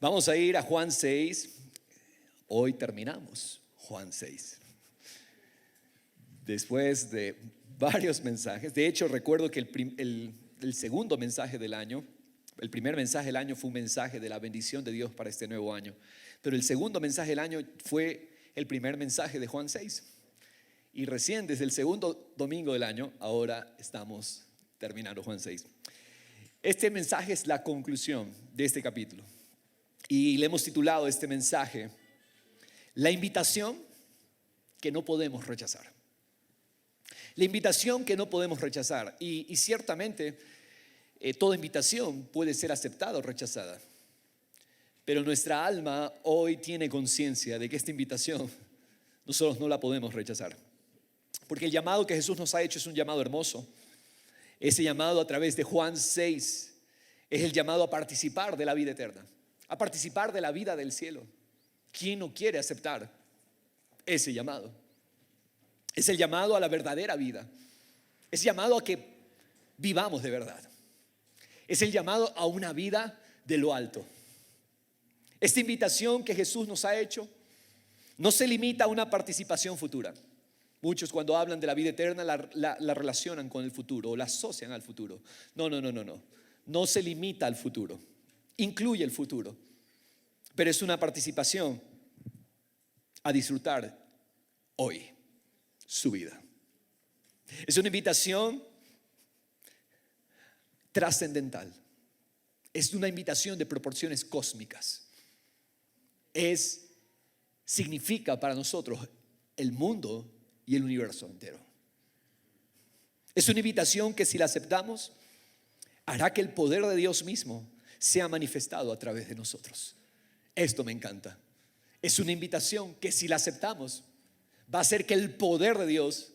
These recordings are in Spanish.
Vamos a ir a Juan 6. Hoy terminamos Juan 6. Después de varios mensajes. De hecho, recuerdo que el segundo mensaje del año, el primer mensaje del año fue un mensaje de la bendición de Dios para este nuevo año. Pero el segundo mensaje del año fue el primer mensaje de Juan 6. Y recién desde el segundo domingo del año, ahora estamos terminando Juan 6. Este mensaje es la conclusión de este capítulo. Y le hemos titulado este mensaje, la invitación que no podemos rechazar. La invitación que no podemos rechazar. Y ciertamente toda invitación puede ser aceptada o rechazada. Pero nuestra alma hoy tiene conciencia de que esta invitación nosotros no la podemos rechazar. Porque el llamado que Jesús nos ha hecho es un llamado hermoso. Ese llamado a través de Juan 6 es el llamado a participar de la vida eterna, a participar de la vida del cielo. ¿Quién no quiere aceptar ese llamado? Es el llamado a la verdadera vida. Es el llamado a que vivamos de verdad. Es el llamado a una vida de lo alto. Esta invitación que Jesús nos ha hecho no se limita a una participación futura. Muchos cuando hablan de la vida eterna la relacionan con el futuro o la asocian al futuro. No. No se limita al futuro. Incluye el futuro. Pero es una participación a disfrutar hoy su vida. Es una invitación trascendental. Es una invitación de proporciones cósmicas. Significa para nosotros el mundo y el universo entero. Es una invitación que si la aceptamos, hará que el poder de Dios mismo sea manifestado a través de nosotros. Esto me encanta. Es una invitación que si la aceptamos, va a hacer que el poder de Dios,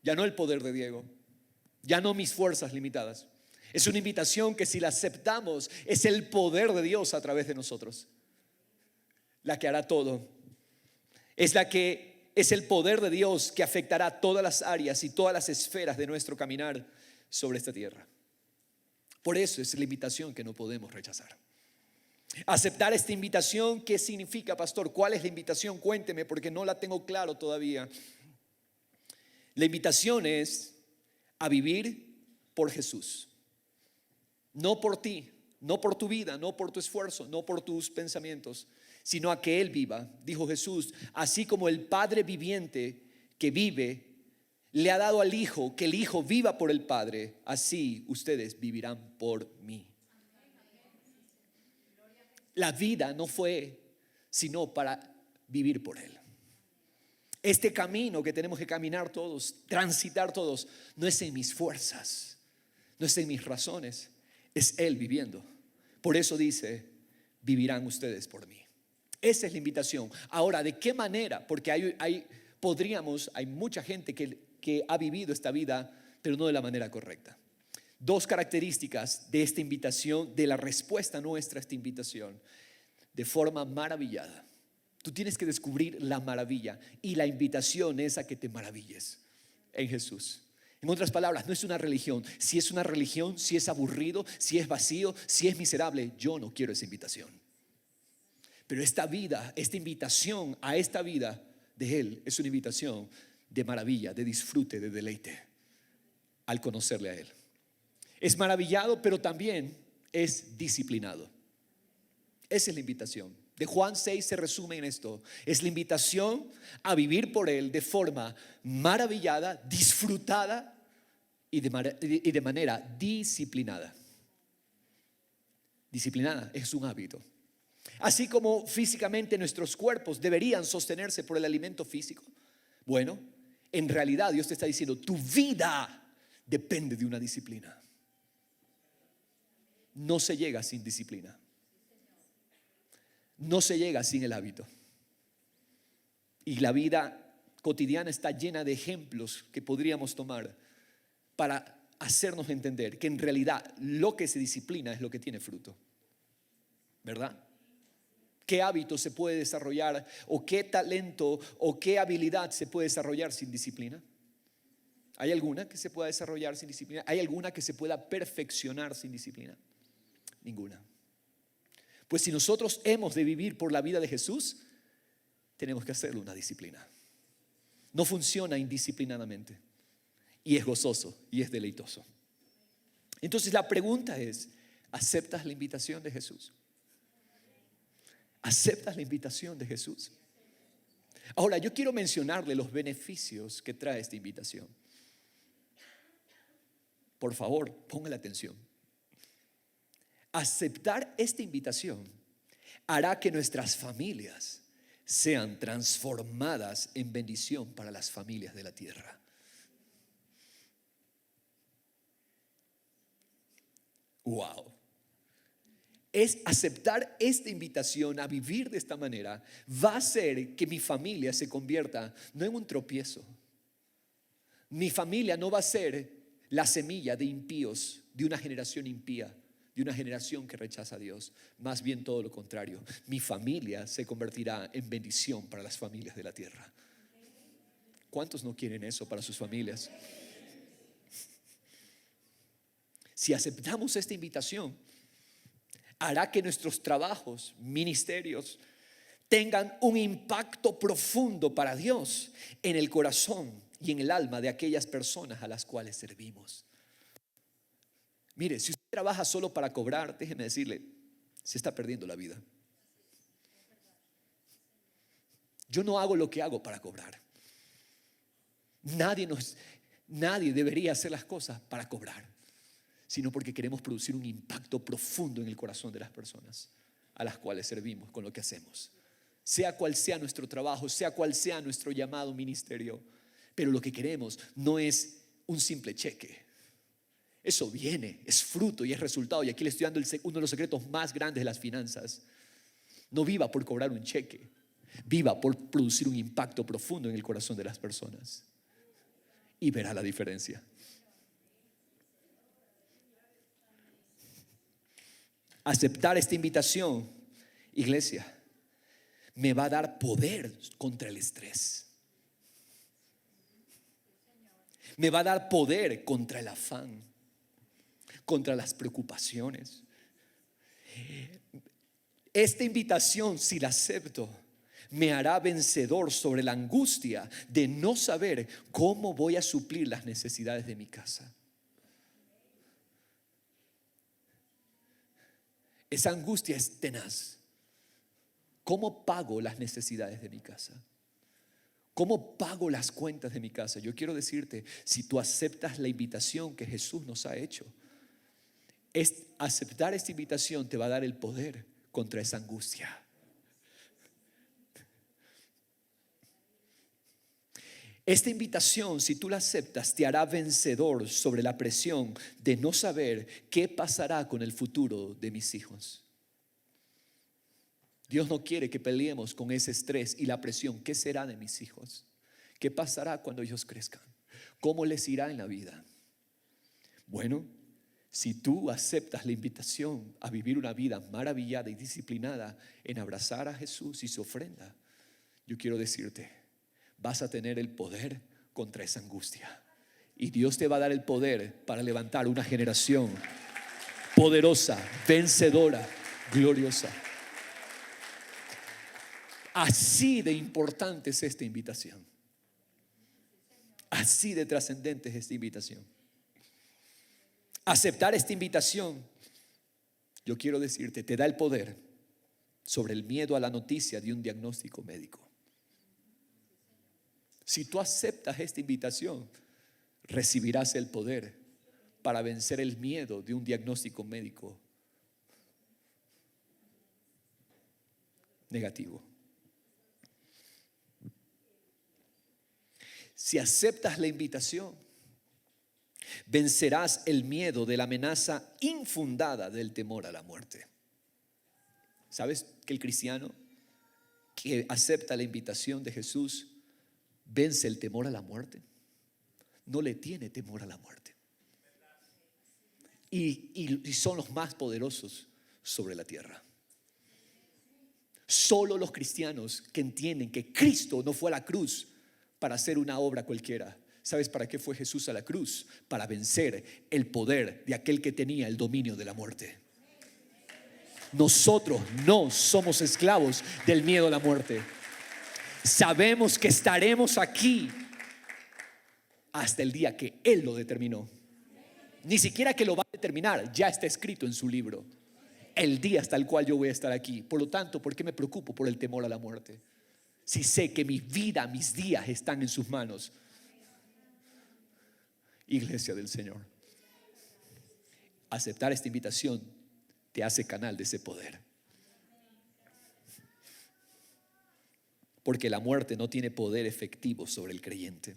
ya no el poder de Diego, ya no mis fuerzas limitadas. Es una invitación que si la aceptamos, es el poder de Dios a través de nosotros, la que hará todo. Es el poder de Dios que afectará todas las áreas y todas las esferas de nuestro caminar sobre esta tierra. Por eso es la invitación que no podemos rechazar. Aceptar esta invitación, ¿qué significa, pastor? ¿Cuál es la invitación? Cuénteme, porque no la tengo claro todavía. La invitación es a vivir por Jesús. No por ti, no por tu vida, no por tu esfuerzo, no por tus pensamientos, sino a que Él viva. Dijo Jesús, así como el Padre viviente que vive, le ha dado al Hijo, que el Hijo viva por el Padre, así ustedes vivirán por mí. La vida no fue sino para vivir por Él. Este camino que tenemos que caminar todos, transitar todos, no es en mis fuerzas, no es en mis razones, es Él viviendo. Por eso dice, vivirán ustedes por mí. Esa es la invitación. Ahora, ¿de qué manera? Porque hay mucha gente que ha vivido esta vida, pero no de la manera correcta. Dos características de esta invitación, de la respuesta nuestra a esta invitación, de forma maravillada. Tú tienes que descubrir la maravilla y la invitación es a que te maravilles en Jesús. En otras palabras, no es una religión. Si es una religión, si es aburrido, si es vacío, si es miserable, yo no quiero esa invitación. Pero esta vida, esta invitación a esta vida de Él es una invitación de maravilla, de disfrute, de deleite al conocerle a Él. Es maravillado, pero también es disciplinado. Esa es la invitación. De Juan 6 se resume en esto. Es la invitación a vivir por Él de forma maravillada, disfrutada y de manera disciplinada. Disciplinada es un hábito. Así como físicamente nuestros cuerpos deberían sostenerse por el alimento físico. Bueno, en realidad Dios te está diciendo, tu vida depende de una disciplina. No se llega sin disciplina. No se llega sin el hábito. Y la vida cotidiana está llena de ejemplos que podríamos tomar para hacernos entender que en realidad lo que se disciplina es lo que tiene fruto. ¿Verdad? ¿Qué hábito se puede desarrollar o qué talento o qué habilidad se puede desarrollar sin disciplina? ¿Hay alguna que se pueda desarrollar sin disciplina? ¿Hay alguna que se pueda perfeccionar sin disciplina? Ninguna. Pues si nosotros hemos de vivir por la vida de Jesús, tenemos que hacerlo una disciplina. No funciona indisciplinadamente. Y es gozoso y es deleitoso. Entonces la pregunta es, ¿aceptas la invitación de Jesús? ¿Aceptas la invitación de Jesús? Ahora, yo quiero mencionarle los beneficios que trae esta invitación. Por favor, ponga atención. Aceptar esta invitación hará que nuestras familias sean transformadas en bendición para las familias de la tierra. Wow. Es aceptar esta invitación a vivir de esta manera va a hacer que mi familia se convierta no en un tropiezo. Mi familia no va a ser la semilla de impíos, de una generación impía, de una generación que rechaza a Dios. Más bien todo lo contrario. Mi familia se convertirá en bendición para las familias de la tierra. ¿Cuántos no quieren eso para sus familias? Si aceptamos esta invitación, hará que nuestros trabajos, ministerios, tengan un impacto profundo para Dios en el corazón y en el alma de aquellas personas a las cuales servimos. Mire, si usted trabaja solo para cobrar, déjeme decirle, se está perdiendo la vida. Yo no hago lo que hago para cobrar. Nadie debería hacer las cosas para cobrar, sino porque queremos producir un impacto profundo en el corazón de las personas a las cuales servimos con lo que hacemos. Sea cual sea nuestro trabajo, sea cual sea nuestro llamado ministerio, pero lo que queremos no es un simple cheque. Eso viene, es fruto y es resultado. Y aquí le estoy dando uno de los secretos más grandes de las finanzas. No viva por cobrar un cheque, viva por producir un impacto profundo en el corazón de las personas. Y verá la diferencia. Aceptar esta invitación, iglesia, me va a dar poder contra el estrés. Me va a dar poder contra el afán, contra las preocupaciones. Esta invitación, si la acepto, me hará vencedor sobre la angustia de no saber cómo voy a suplir las necesidades de mi casa. Esa angustia es tenaz. ¿Cómo pago las necesidades de mi casa? ¿Cómo pago las cuentas de mi casa? Yo quiero decirte, si tú aceptas la invitación que Jesús nos ha hecho, aceptar esta invitación te va a dar el poder contra esa angustia. Esta invitación, si tú la aceptas, te hará vencedor sobre la presión de no saber qué pasará con el futuro de mis hijos. Dios no quiere que peleemos con ese estrés y la presión. ¿Qué será de mis hijos? ¿Qué pasará cuando ellos crezcan? ¿Cómo les irá en la vida? Bueno, si tú aceptas la invitación a vivir una vida maravillada y disciplinada en abrazar a Jesús y su ofrenda, yo quiero decirte, vas a tener el poder contra esa angustia. Y Dios te va a dar el poder para levantar una generación poderosa, vencedora, gloriosa. Así de importante es esta invitación. Así de trascendente es esta invitación. Aceptar esta invitación, yo quiero decirte, te da el poder sobre el miedo a la noticia de un diagnóstico médico. Si tú aceptas esta invitación, recibirás el poder para vencer el miedo de un diagnóstico médico negativo. Si aceptas la invitación, vencerás el miedo de la amenaza infundada del temor a la muerte. ¿Sabes que el cristiano que acepta la invitación de Jesús vence el temor a la muerte? No le tiene temor a la muerte. Y son los más poderosos sobre la tierra. Solo los cristianos que entienden que Cristo no fue a la cruz para hacer una obra cualquiera. ¿Sabes para qué fue Jesús a la cruz? Para vencer el poder de aquel que tenía el dominio de la muerte. Nosotros no somos esclavos del miedo a la muerte. Sabemos que estaremos aquí hasta el día que Él lo determinó. Ni siquiera que lo va a determinar, ya está escrito en su libro. El día hasta el cual yo voy a estar aquí. Por lo tanto, ¿por qué me preocupo por el temor a la muerte? Si sé que mi vida, mis días están en sus manos. Iglesia del Señor, aceptar esta invitación te hace canal de ese poder. Porque la muerte no tiene poder efectivo sobre el creyente.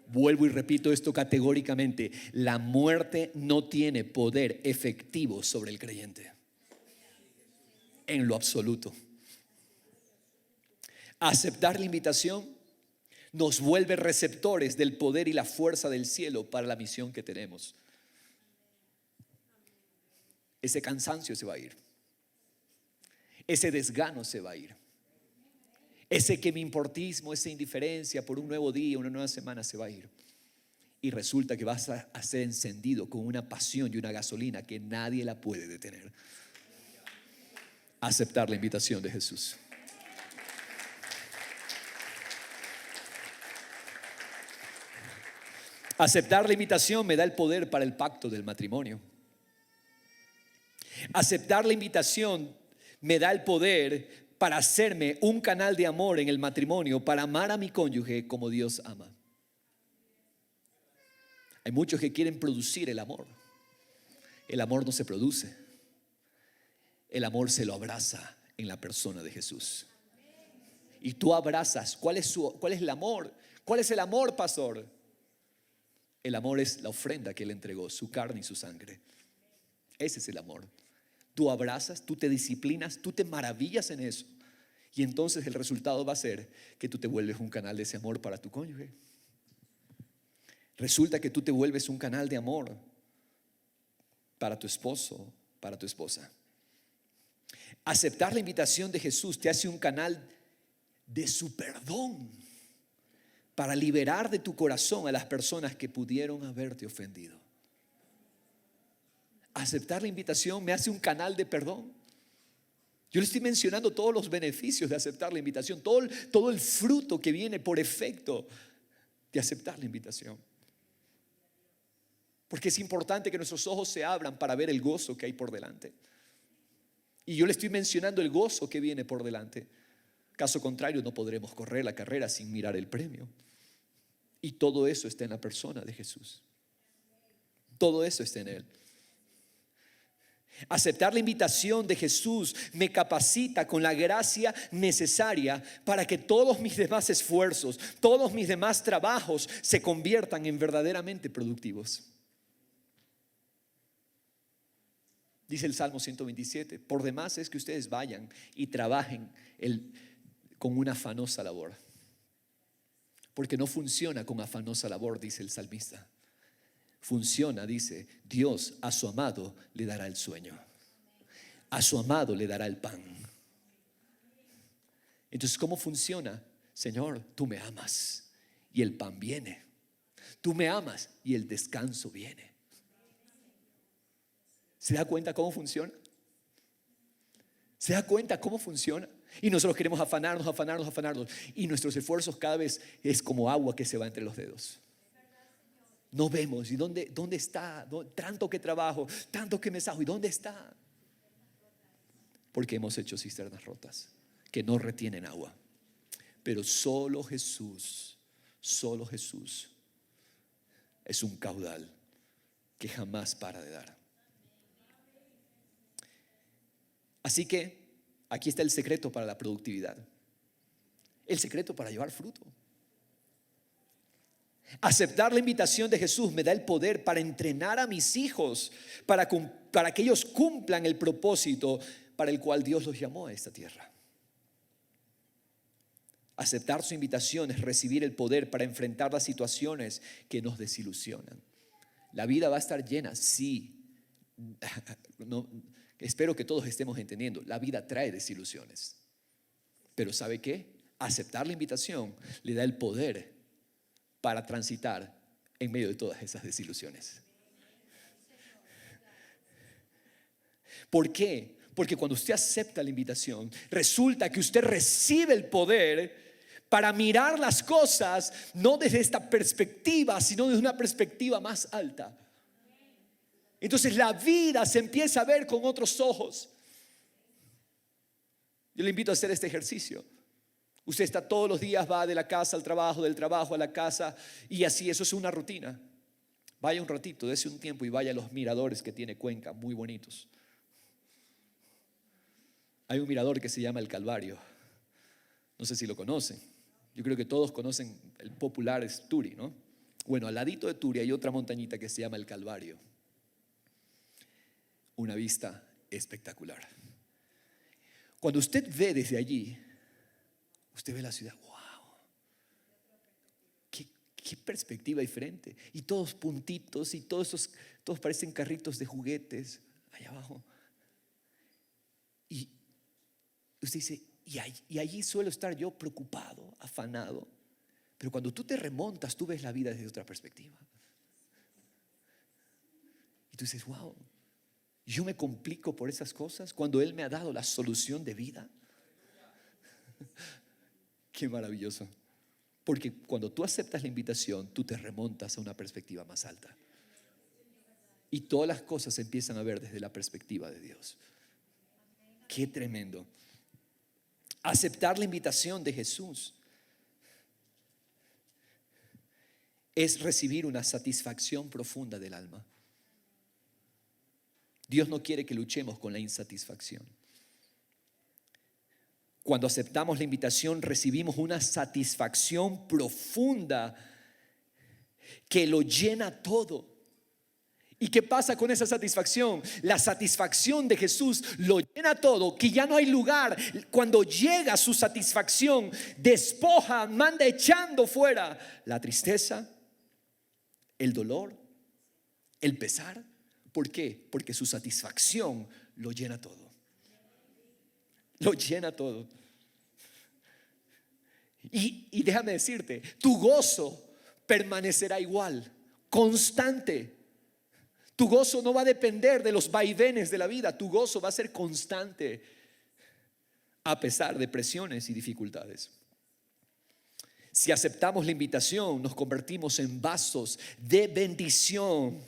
Vuelvo y repito esto categóricamente: la muerte no tiene poder efectivo sobre el creyente, en lo absoluto. Aceptar la invitación nos vuelve receptores del poder y la fuerza del cielo para la misión que tenemos. Ese cansancio se va a ir, ese desgano se va a ir, ese que me importismo, esa indiferencia por un nuevo día, una nueva semana se va a ir. Y resulta que vas a ser encendido con una pasión y una gasolina que nadie la puede detener. Aceptar la invitación de Jesús. Aceptar la invitación me da el poder para el pacto del matrimonio. Aceptar la invitación me da el poder para hacerme un canal de amor en el matrimonio, para amar a mi cónyuge como Dios ama. Hay muchos que quieren producir el amor. El amor no se produce. El amor se lo abraza en la persona de Jesús. Y tú abrazas. ¿Cuál es el amor? ¿Cuál es el amor, pastor? El amor es la ofrenda que Él entregó, su carne y su sangre. Ese es el amor. Tú abrazas, tú te disciplinas, tú te maravillas en eso. Y entonces el resultado va a ser que tú te vuelves un canal de ese amor para tu cónyuge. Resulta que tú te vuelves un canal de amor para tu esposo, para tu esposa. Aceptar la invitación de Jesús te hace un canal de su perdón para liberar de tu corazón a las personas que pudieron haberte ofendido. Aceptar la invitación me hace un canal de perdón. Yo le estoy mencionando todos los beneficios de aceptar la invitación, todo el fruto que viene por efecto de aceptar la invitación. Porque es importante que nuestros ojos se abran para ver el gozo que hay por delante. Y yo le estoy mencionando el gozo que viene por delante. Caso contrario, no podremos correr la carrera sin mirar el premio. Y todo eso está en la persona de Jesús. Todo eso está en Él. Aceptar la invitación de Jesús me capacita con la gracia necesaria para que todos mis demás esfuerzos, todos mis demás trabajos se conviertan en verdaderamente productivos. Dice el Salmo 127: por demás es que ustedes vayan y trabajen con una afanosa labor. Porque no funciona con afanosa labor, dice el salmista. Funciona, dice, Dios a su amado le dará el sueño, a su amado le dará el pan. Entonces, ¿cómo funciona? Señor, tú me amas y el pan viene. Tú me amas y el descanso viene. ¿Se da cuenta cómo funciona? ¿Se da cuenta cómo funciona? Y nosotros queremos afanarnos. Y nuestros esfuerzos cada vez es como agua que se va entre los dedos. No vemos. ¿Y dónde está? Tanto que trabajo, tanto que me sajo. ¿Y dónde está? Porque hemos hecho cisternas rotas que no retienen agua. Pero solo Jesús es un caudal que jamás para de dar. Así que aquí está el secreto para la productividad. El secreto para llevar fruto. Aceptar la invitación de Jesús me da el poder para entrenar a mis hijos, para que ellos cumplan el propósito para el cual Dios los llamó a esta tierra. Aceptar su invitación es recibir el poder para enfrentar las situaciones que nos desilusionan. La vida va a estar llena, sí. No, espero que todos estemos entendiendo. La vida trae desilusiones. Pero ¿sabe qué? Aceptar la invitación le da el poder para transitar en medio de todas esas desilusiones. ¿Por qué? Porque cuando usted acepta la invitación, resulta que usted recibe el poder para mirar las cosas no desde esta perspectiva, sino desde una perspectiva más alta. Entonces la vida se empieza a ver con otros ojos. Yo le invito a hacer este ejercicio. Usted está todos los días, va de la casa al trabajo, del trabajo a la casa, y así, eso es una rutina. Vaya un ratito, dése un tiempo y vaya a los miradores que tiene Cuenca, muy bonitos. Hay un mirador que se llama el Calvario. No sé si lo conocen. Yo creo que todos conocen, el popular es Turi, ¿no? Bueno, al ladito de Turi hay otra montañita que se llama el Calvario. Una vista espectacular. Cuando usted ve desde allí, usted ve la ciudad. ¡Wow! Qué perspectiva diferente. Y todos puntitos y todos parecen carritos de juguetes allá abajo. Y usted dice, y allí suelo estar yo preocupado, afanado. Pero cuando tú te remontas, tú ves la vida desde otra perspectiva. Y tú dices, wow, yo me complico por esas cosas cuando Él me ha dado la solución de vida. Qué maravilloso. Porque cuando tú aceptas la invitación, tú te remontas a una perspectiva más alta. Y todas las cosas se empiezan a ver desde la perspectiva de Dios. Qué tremendo. Aceptar la invitación de Jesús es recibir una satisfacción profunda del alma. Dios no quiere que luchemos con la insatisfacción. Cuando aceptamos la invitación, recibimos una satisfacción profunda que lo llena todo. ¿Y qué pasa con esa satisfacción? La satisfacción de Jesús lo llena todo, que ya no hay lugar. Cuando llega su satisfacción, despoja, manda echando fuera la tristeza, el dolor, el pesar. ¿Por qué? Porque su satisfacción lo llena todo. Lo llena todo. Y déjame decirte, tu gozo permanecerá igual, constante. Tu gozo no va a depender de los vaivenes de la vida. Tu gozo va a ser constante a pesar de presiones y dificultades. Si aceptamos la invitación, nos convertimos en vasos de bendición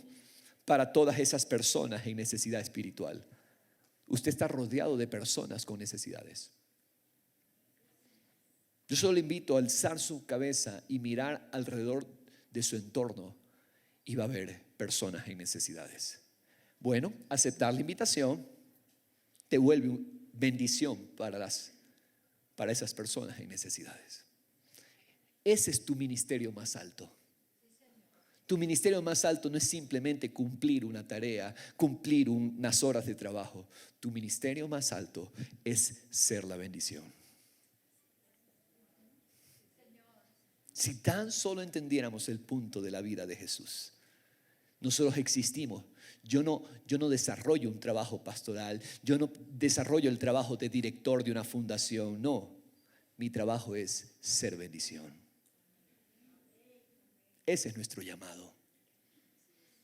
para todas esas personas en necesidad espiritual. Usted está rodeado de personas con necesidades. Yo solo le invito a alzar su cabeza y mirar alrededor de su entorno y va a ver personas en necesidades. Bueno, aceptar la invitación te vuelve bendición para esas personas en necesidades. Ese es tu ministerio más alto. Tu ministerio más alto no es simplemente cumplir una tarea, cumplir unas horas de trabajo. Tu ministerio más alto es ser la bendición. Si tan solo entendiéramos el punto de la vida de Jesús. Nosotros existimos. Yo no desarrollo un trabajo pastoral. Yo no desarrollo el trabajo de director de una fundación. No, mi trabajo es ser bendición. Ese es nuestro llamado.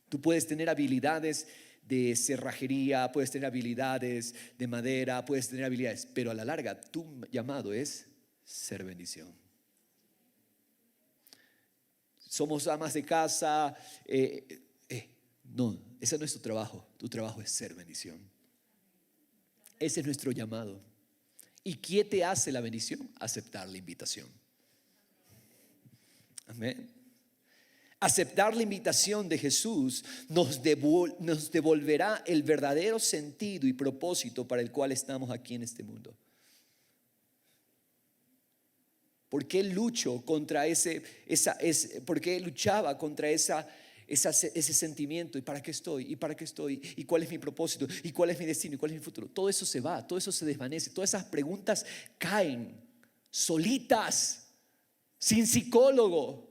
Tú puedes tener habilidades de cerrajería, puedes tener habilidades de madera, puedes tener habilidades, pero a la larga tu llamado es ser bendición. Somos amas de casa. No, ese no es tu trabajo. Tu trabajo es ser bendición. Ese es nuestro llamado. ¿Y qué te hace la bendición? Aceptar la invitación. Amén. Aceptar la invitación de Jesús nos devolverá el verdadero sentido y propósito para el cual estamos aquí en este mundo. ¿Por qué lucho contra por qué luchaba contra ese sentimiento? ¿Y para qué estoy? ¿Y para qué estoy? ¿Y cuál es mi propósito? ¿Y cuál es mi destino? ¿Y cuál es mi futuro? Todo eso se va, todo eso se desvanece, todas esas preguntas caen solitas, sin psicólogo.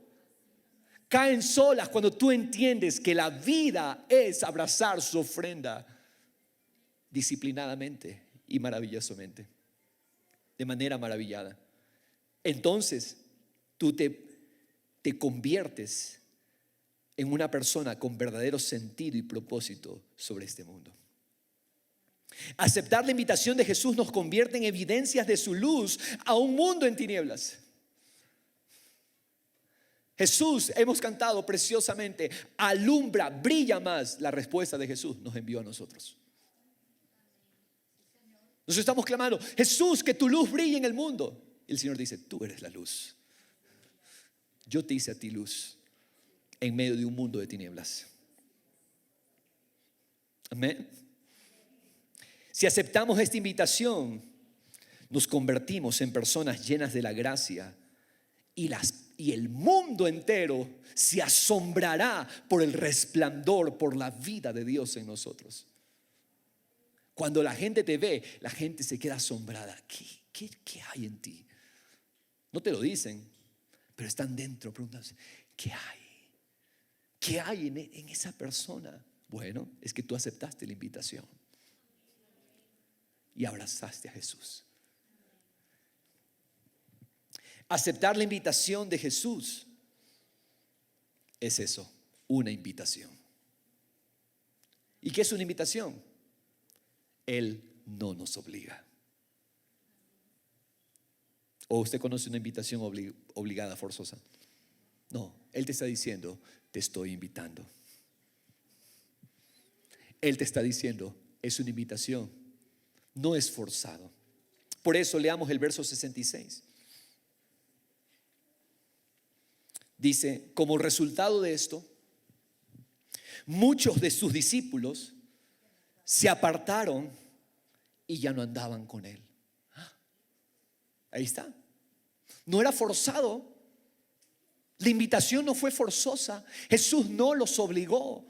Caen solas cuando tú entiendes que la vida es abrazar su ofrenda disciplinadamente y maravillosamente, de manera maravillada. Entonces tú te conviertes en una persona con verdadero sentido y propósito sobre este mundo. Aceptar la invitación de Jesús nos convierte en evidencias de su luz a un mundo en tinieblas. Jesús, hemos cantado preciosamente, alumbra, brilla más. La respuesta de Jesús nos envió a nosotros. Nos estamos clamando, Jesús, que tu luz brille en el mundo. Y el Señor dice, tú eres la luz. Yo te hice a ti luz en medio de un mundo de tinieblas. Amén. Si aceptamos esta invitación, nos convertimos en personas llenas de la gracia y el mundo entero se asombrará por el resplandor, por la vida de Dios en nosotros. Cuando la gente te ve, la gente se queda asombrada. ¿Qué hay en ti? No te lo dicen, pero están dentro preguntándose, ¿qué hay? ¿Qué hay en esa persona? Bueno, es que tú aceptaste la invitación y abrazaste a Jesús. Aceptar la invitación de Jesús es eso, una invitación. ¿Y qué es una invitación? Él no nos obliga. ¿O usted conoce una invitación obligada, forzosa? No, Él te está diciendo, te estoy invitando. Él te está diciendo, es una invitación, no es forzado. Por eso leamos el verso 66. Dice, como resultado de esto, muchos de sus discípulos se apartaron y ya no andaban con él. Ahí está. No era forzado. La invitación no fue forzosa. Jesús no los obligó.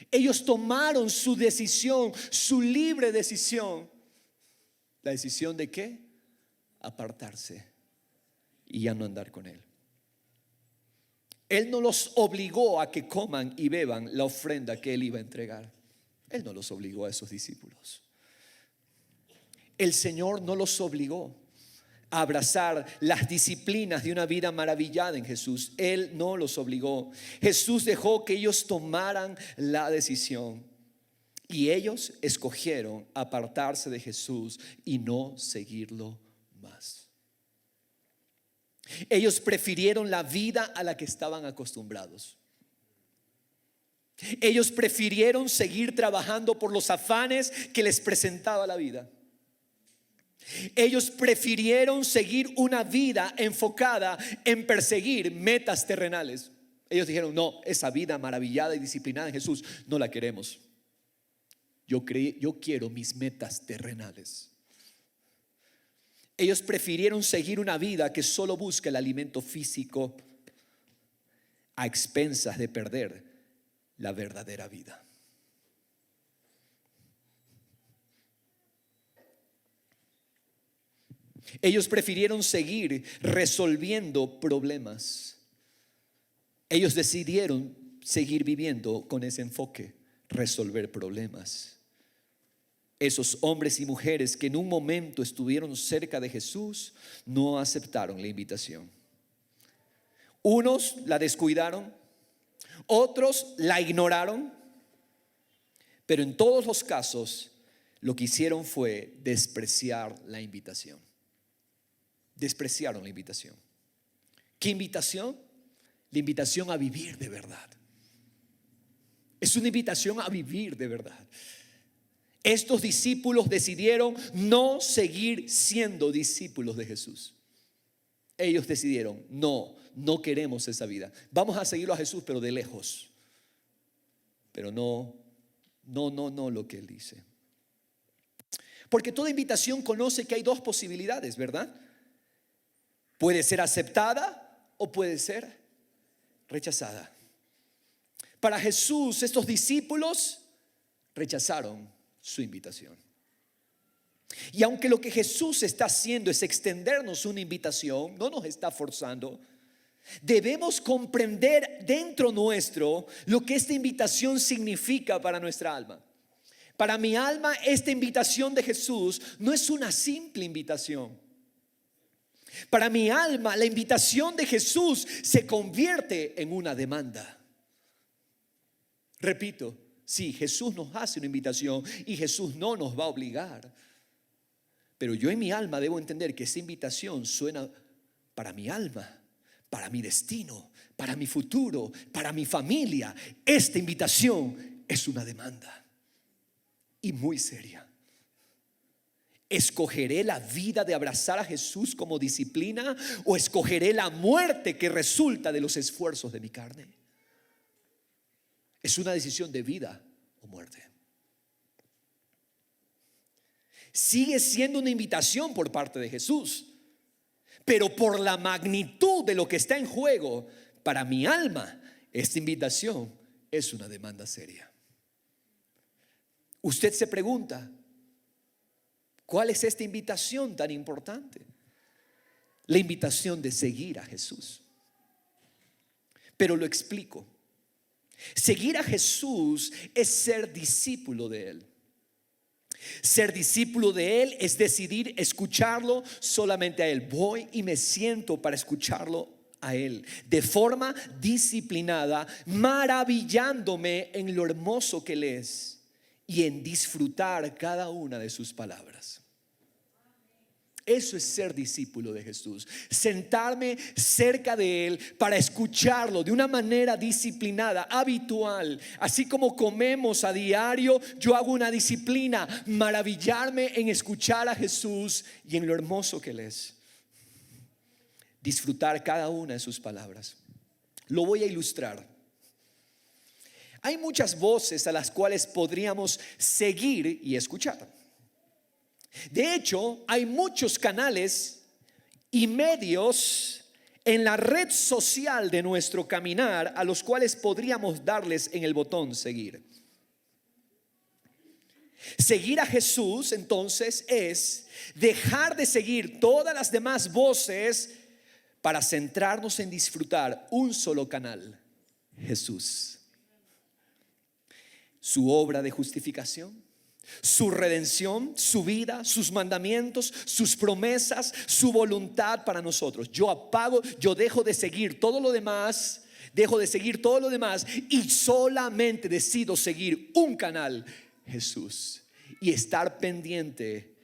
Ellos tomaron su decisión, su libre decisión. ¿La decisión de qué? Apartarse y ya no andar con él. Él no los obligó a que coman y beban la ofrenda que él iba a entregar. Él no los obligó a esos discípulos. El Señor no los obligó a abrazar las disciplinas de una vida maravillada en Jesús. Él no los obligó. Jesús dejó que ellos tomaran la decisión y ellos escogieron apartarse de Jesús y no seguirlo más. Ellos prefirieron la vida a la que estaban acostumbrados. Ellos prefirieron seguir trabajando por los afanes que les presentaba la vida. Ellos prefirieron seguir una vida enfocada en perseguir metas terrenales. Ellos dijeron, no, esa vida maravillada y disciplinada en Jesús no la queremos. Yo quiero mis metas terrenales. Ellos prefirieron seguir una vida que solo busca el alimento físico a expensas de perder la verdadera vida. Ellos prefirieron seguir resolviendo problemas. Ellos decidieron seguir viviendo con ese enfoque, resolver problemas. Esos hombres y mujeres que en un momento estuvieron cerca de Jesús no aceptaron la invitación. Unos la descuidaron, otros la ignoraron, pero en todos los casos lo que hicieron fue despreciar la invitación. Despreciaron la invitación. ¿Qué invitación? La invitación a vivir de verdad. Es una invitación a vivir de verdad. Estos discípulos decidieron no seguir siendo discípulos de Jesús. Ellos decidieron, no queremos esa vida. Vamos a seguirlo a Jesús, pero de lejos. Pero no lo que Él dice. Porque toda invitación conoce que hay dos posibilidades, ¿verdad? Puede ser aceptada o puede ser rechazada. Para Jesús, estos discípulos rechazaron su invitación. Y aunque lo que Jesús está haciendo es extendernos una invitación, no nos está forzando, debemos comprender dentro nuestro lo que esta invitación significa para nuestra alma. Para mi alma, esta invitación de Jesús no es una simple invitación. Para mi alma, la invitación de Jesús se convierte en una demanda. Repito, Sí, Jesús nos hace una invitación y Jesús no nos va a obligar. Pero yo en mi alma debo entender que esa invitación suena para mi alma, para mi destino, para mi futuro, para mi familia. Esta invitación es una demanda y muy seria. ¿Escogeré la vida de abrazar a Jesús como disciplina o escogeré la muerte que resulta de los esfuerzos de mi carne? Es una decisión de vida o muerte. Sigue siendo una invitación por parte de Jesús, pero por la magnitud de lo que está en juego para mi alma, esta invitación es una demanda seria. Usted se pregunta, ¿cuál es esta invitación tan importante? La invitación de seguir a Jesús. Pero lo explico. Seguir a Jesús es ser discípulo de Él. Ser discípulo de Él es decidir escucharlo solamente a Él. Voy y me siento para escucharlo a Él de forma disciplinada, maravillándome en lo hermoso que Él es y en disfrutar cada una de sus palabras. Eso es ser discípulo de Jesús. Sentarme cerca de Él para escucharlo de una manera disciplinada, habitual. Así como comemos a diario, yo hago una disciplina, maravillarme en escuchar a Jesús y en lo hermoso que Él es. Disfrutar cada una de sus palabras. Lo voy a ilustrar. Hay muchas voces a las cuales podríamos seguir y escuchar. De hecho, hay muchos canales y medios en la red social de nuestro caminar a los cuales podríamos darles en el botón seguir. Seguir a Jesús entonces es dejar de seguir todas las demás voces para centrarnos en disfrutar un solo canal: Jesús. Su obra de justificación, su redención, su vida, sus mandamientos, sus promesas, su voluntad para nosotros. Yo dejo de seguir todo lo demás, y solamente decido seguir un canal: Jesús, y estar pendiente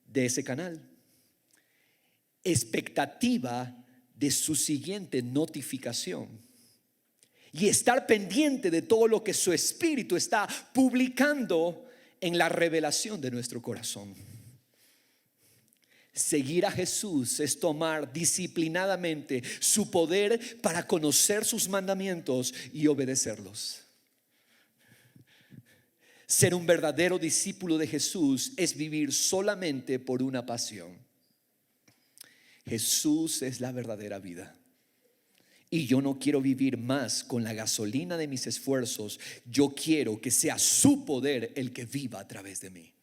de ese canal. Expectativa de su siguiente notificación. Y estar pendiente de todo lo que su Espíritu está publicando en la revelación de nuestro corazón. Seguir a Jesús es tomar disciplinadamente su poder para conocer sus mandamientos y obedecerlos. Ser un verdadero discípulo de Jesús es vivir solamente por una pasión. Jesús es la verdadera vida. Y yo no quiero vivir más con la gasolina de mis esfuerzos. Yo quiero que sea su poder el que viva a través de mí.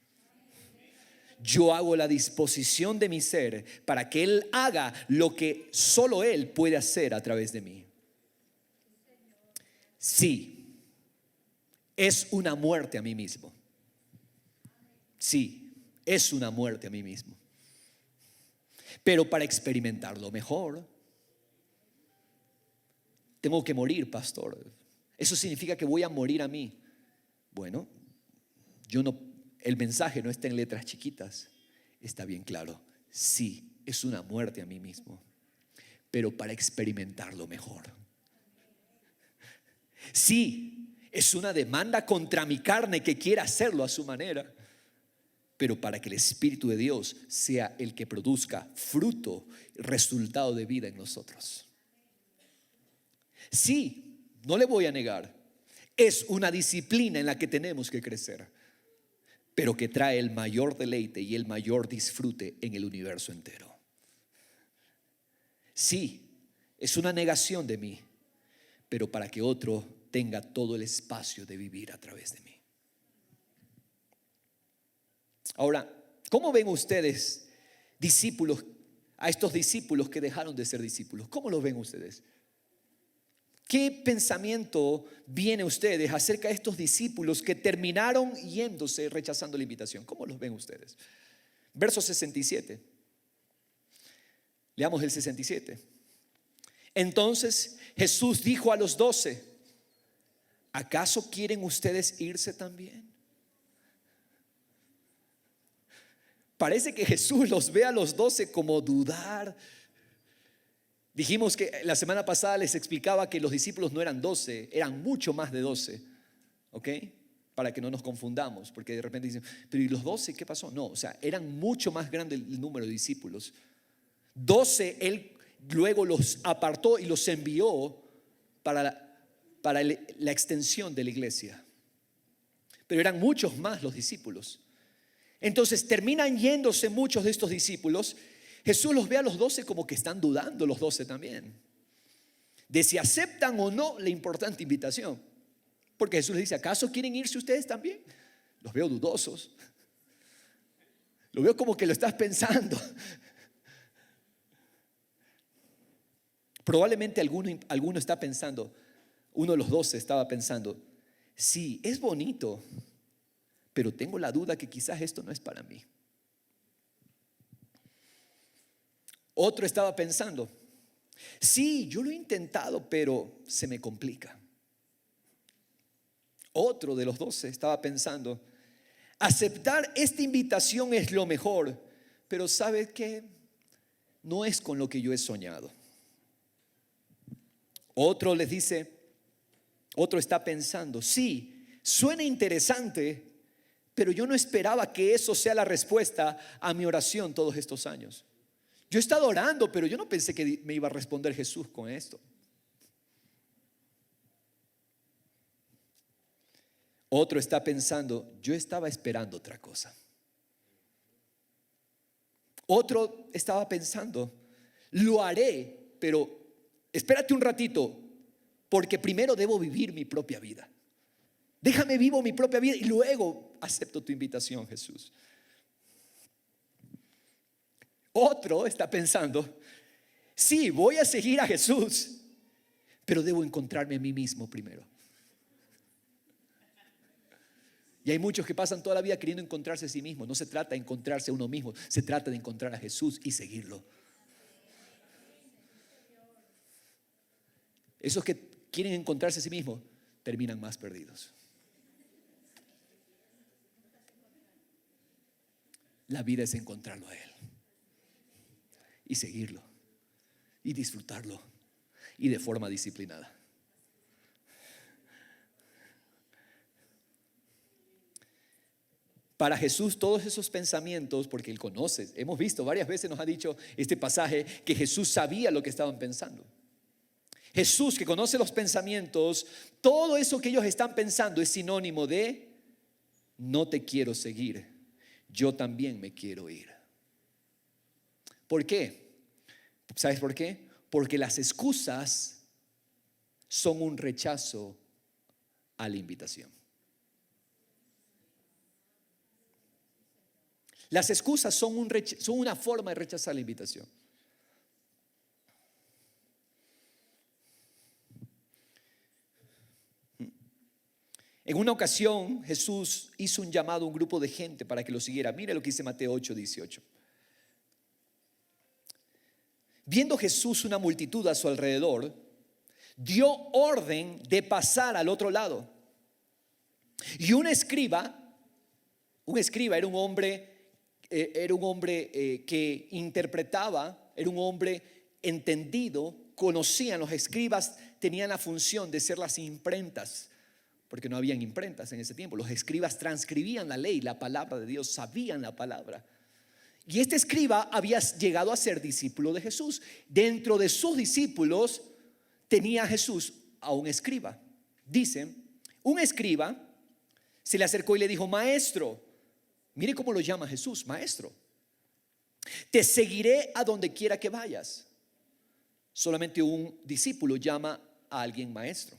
Yo hago la disposición de mi ser para que Él haga lo que solo Él puede hacer a través de mí. Sí, es una muerte a mí mismo. Sí, es una muerte a mí mismo. Pero para experimentarlo mejor, tengo que morir, pastor. Eso significa que voy a morir a mí. Bueno, el mensaje no está en letras chiquitas. Está bien claro. Sí, es una muerte a mí mismo, pero para experimentarlo mejor. Sí, es una demanda contra mi carne que quiere hacerlo a su manera, pero para que el Espíritu de Dios sea el que produzca fruto, resultado de vida en nosotros. Sí, no le voy a negar, es una disciplina en la que tenemos que crecer, pero que trae el mayor deleite y el mayor disfrute en el universo entero. Sí, es una negación de mí, pero para que otro tenga todo el espacio de vivir a través de mí. Ahora, ¿cómo ven ustedes discípulos, a estos discípulos que dejaron de ser discípulos? ¿Cómo los ven ustedes? ¿Qué pensamiento viene a ustedes acerca de estos discípulos que terminaron yéndose, rechazando la invitación? ¿Cómo los ven ustedes? Verso 67. Leamos el 67. Entonces Jesús dijo a los 12: ¿acaso quieren ustedes irse también? Parece que Jesús los ve a los 12 como dudar. Dijimos que la semana pasada les explicaba que los discípulos no eran 12, eran mucho más de 12. ¿Ok? Para que no nos confundamos, porque de repente dicen, pero ¿y los 12 qué pasó? No, o sea, eran mucho más grande el número de discípulos. 12, Él luego los apartó y los envió para la extensión de la iglesia. Pero eran muchos más los discípulos. Entonces terminan yéndose muchos de estos discípulos. Jesús los ve a los 12 como que están dudando los 12 también, de si aceptan o no la importante invitación. Porque Jesús les dice, ¿acaso quieren irse ustedes también? Los veo dudosos. Lo veo como que lo estás pensando. Probablemente alguno está pensando, uno de los 12 estaba pensando, sí, es bonito, pero tengo la duda que quizás esto no es para mí. Otro estaba pensando, sí, yo lo he intentado, pero se me complica. Otro de los 12 estaba pensando, aceptar esta invitación es lo mejor, pero ¿sabes qué? No es con lo que yo he soñado. Otro les dice, otro está pensando, sí, suena interesante, pero yo no esperaba que eso sea la respuesta a mi oración todos estos años. Yo he estado orando, pero yo no pensé que me iba a responder Jesús con esto. Otro está pensando, yo estaba esperando otra cosa. Otro estaba pensando, lo haré, pero espérate un ratito, porque primero debo vivir mi propia vida. Déjame vivo mi propia vida y luego acepto tu invitación, Jesús. Otro está pensando, sí, voy a seguir a Jesús, pero debo encontrarme a mí mismo primero. Y hay muchos que pasan toda la vida queriendo encontrarse a sí mismos. No se trata de encontrarse a uno mismo, se trata de encontrar a Jesús y seguirlo. Esos que quieren encontrarse a sí mismos terminan más perdidos. La vida es encontrarlo a Él y seguirlo y disfrutarlo y de forma disciplinada. Para Jesús todos esos pensamientos, porque Él conoce, hemos visto varias veces, nos ha dicho este pasaje que Jesús sabía lo que estaban pensando. Jesús, que conoce los pensamientos, todo eso que ellos están pensando es sinónimo de no te quiero seguir, yo también me quiero ir. ¿Por qué? ¿Sabes por qué? Porque las excusas son un rechazo a la invitación. Las excusas son una forma de rechazar la invitación. En una ocasión Jesús hizo un llamado a un grupo de gente para que lo siguiera. Mire lo que dice Mateo 8:18. Viendo Jesús una multitud a su alrededor, dio orden de pasar al otro lado. Y un escriba era un hombre que interpretaba, era un hombre entendido, conocían, los escribas tenían la función de ser las imprentas, porque no habían imprentas en ese tiempo. Los escribas transcribían la ley, la palabra de Dios, sabían la palabra. Y este escriba había llegado a ser discípulo de Jesús. Dentro de sus discípulos tenía Jesús a un escriba. Dice, un escriba se le acercó y le dijo, maestro, mire cómo lo llama Jesús, maestro, te seguiré a donde quiera que vayas. Solamente un discípulo llama a alguien maestro.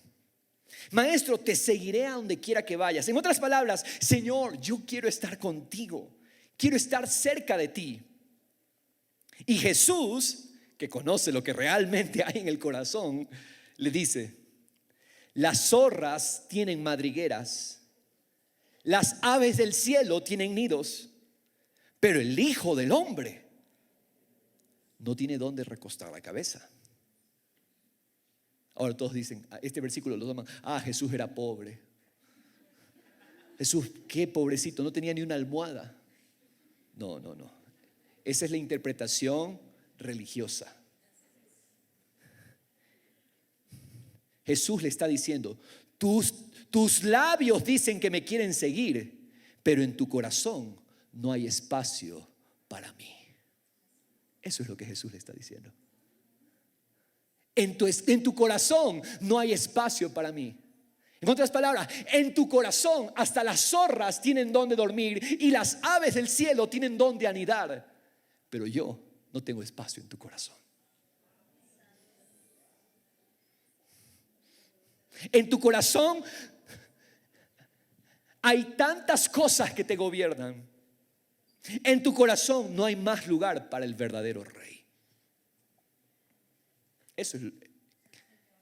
Maestro, te seguiré a donde quiera que vayas. En otras palabras, Señor, yo quiero estar contigo, quiero estar cerca de ti. Y Jesús, que conoce lo que realmente hay en el corazón, le dice, las zorras tienen madrigueras, las aves del cielo tienen nidos, pero el Hijo del Hombre no tiene dónde recostar la cabeza. Ahora todos dicen, este versículo lo toman, Jesús era pobre. Jesús, qué pobrecito, no tenía ni una almohada. No. Esa es la interpretación religiosa. Jesús le está diciendo, tus labios dicen que me quieren seguir, pero en tu corazón no hay espacio para mí. Eso es lo que Jesús le está diciendo. En tu corazón no hay espacio para mí. En otras palabras, en tu corazón hasta las zorras tienen donde dormir y las aves del cielo tienen donde anidar, pero yo no tengo espacio en tu corazón. En tu corazón hay tantas cosas que te gobiernan. En tu corazón no hay más lugar para el verdadero rey. Eso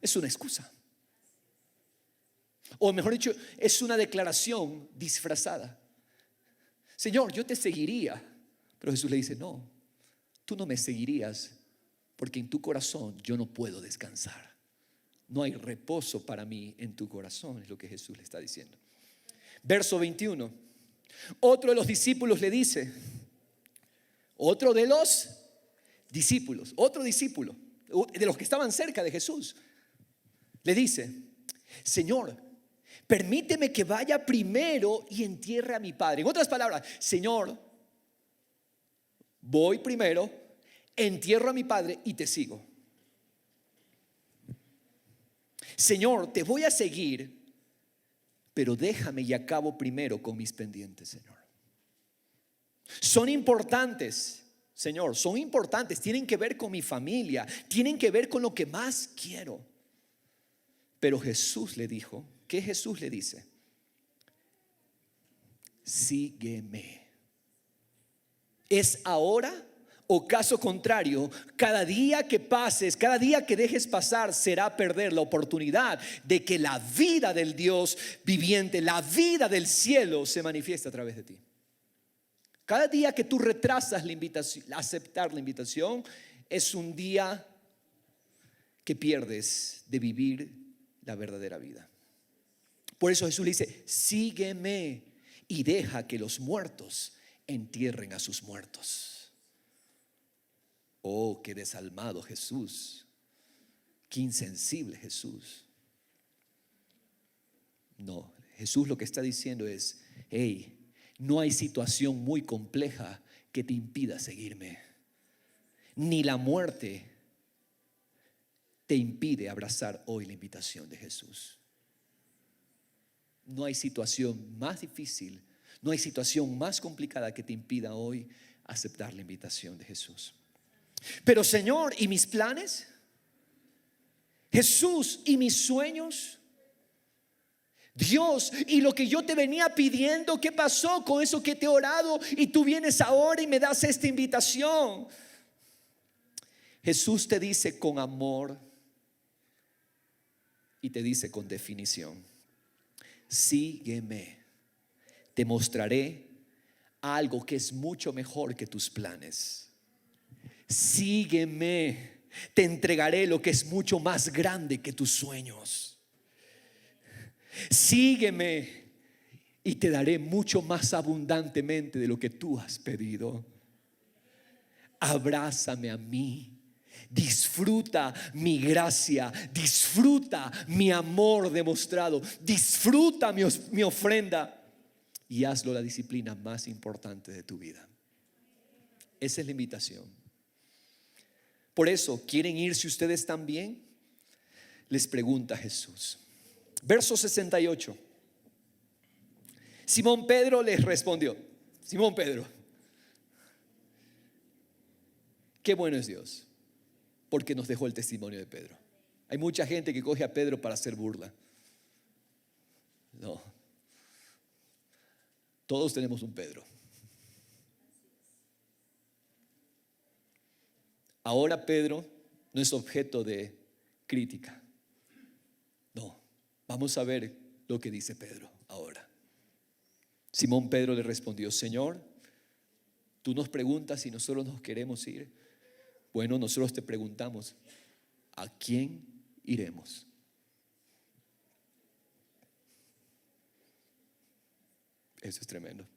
es una excusa. O mejor dicho, es una declaración disfrazada. Señor, yo te seguiría. Pero Jesús le dice, no, tú no me seguirías porque en tu corazón yo no puedo descansar. No hay reposo para mí en tu corazón, es lo que Jesús le está diciendo. Verso 21. Otro de los discípulos le dice, otro discípulo, de los que estaban cerca de Jesús, le dice, Señor, permíteme que vaya primero y entierre a mi padre. En otras palabras, Señor, voy primero, entierro a mi padre y te sigo. Señor, te voy a seguir, pero déjame y acabo primero con mis pendientes, Señor. Son importantes, Señor, son importantes. Tienen que ver con mi familia, tienen que ver con lo que más quiero. Pero Jesús le dijo, ¿qué Jesús le dice? Sígueme. ¿Es ahora? O caso contrario, cada día que pases, cada día que dejes pasar será perder la oportunidad de que la vida del Dios viviente, la vida del cielo se manifieste a través de ti. Cada día que tú retrasas la invitación, aceptar la invitación, es un día que pierdes de vivir la verdadera vida. Por eso Jesús le dice, sígueme y deja que los muertos entierren a sus muertos. Oh, qué desalmado Jesús, qué insensible Jesús. No, Jesús lo que está diciendo es, hey, no hay situación muy compleja que te impida seguirme, ni la muerte te impide abrazar hoy la invitación de Jesús. No hay situación más difícil, no hay situación más complicada que te impida hoy aceptar la invitación de Jesús. Pero Señor, ¿y mis planes? Jesús, ¿y mis sueños? Dios, ¿y lo que yo te venía pidiendo? ¿Qué pasó con eso que te he orado? Y tú vienes ahora y me das esta invitación. Jesús te dice con amor y te dice con definición, sígueme, te mostraré algo que es mucho mejor que tus planes. Sígueme, te entregaré lo que es mucho más grande que tus sueños. Sígueme y te daré mucho más abundantemente de lo que tú has pedido. Abrázame a mí, disfruta mi gracia, disfruta mi amor demostrado, disfruta mi ofrenda y hazlo la disciplina más importante de tu vida. Esa es la invitación. Por eso, ¿quieren irse ustedes también? Les pregunta Jesús. Verso 68. Simón Pedro les respondió. Simón Pedro, qué bueno es Dios, porque nos dejó el testimonio de Pedro. Hay mucha gente que coge a Pedro para hacer burla. No. Todos tenemos un Pedro. Ahora Pedro no es objeto de crítica. No, vamos a ver lo que dice Pedro ahora. Simón Pedro le respondió, Señor, tú nos preguntas si nosotros nos queremos ir. Bueno, nosotros te preguntamos, ¿a quién iremos? Eso es tremendo.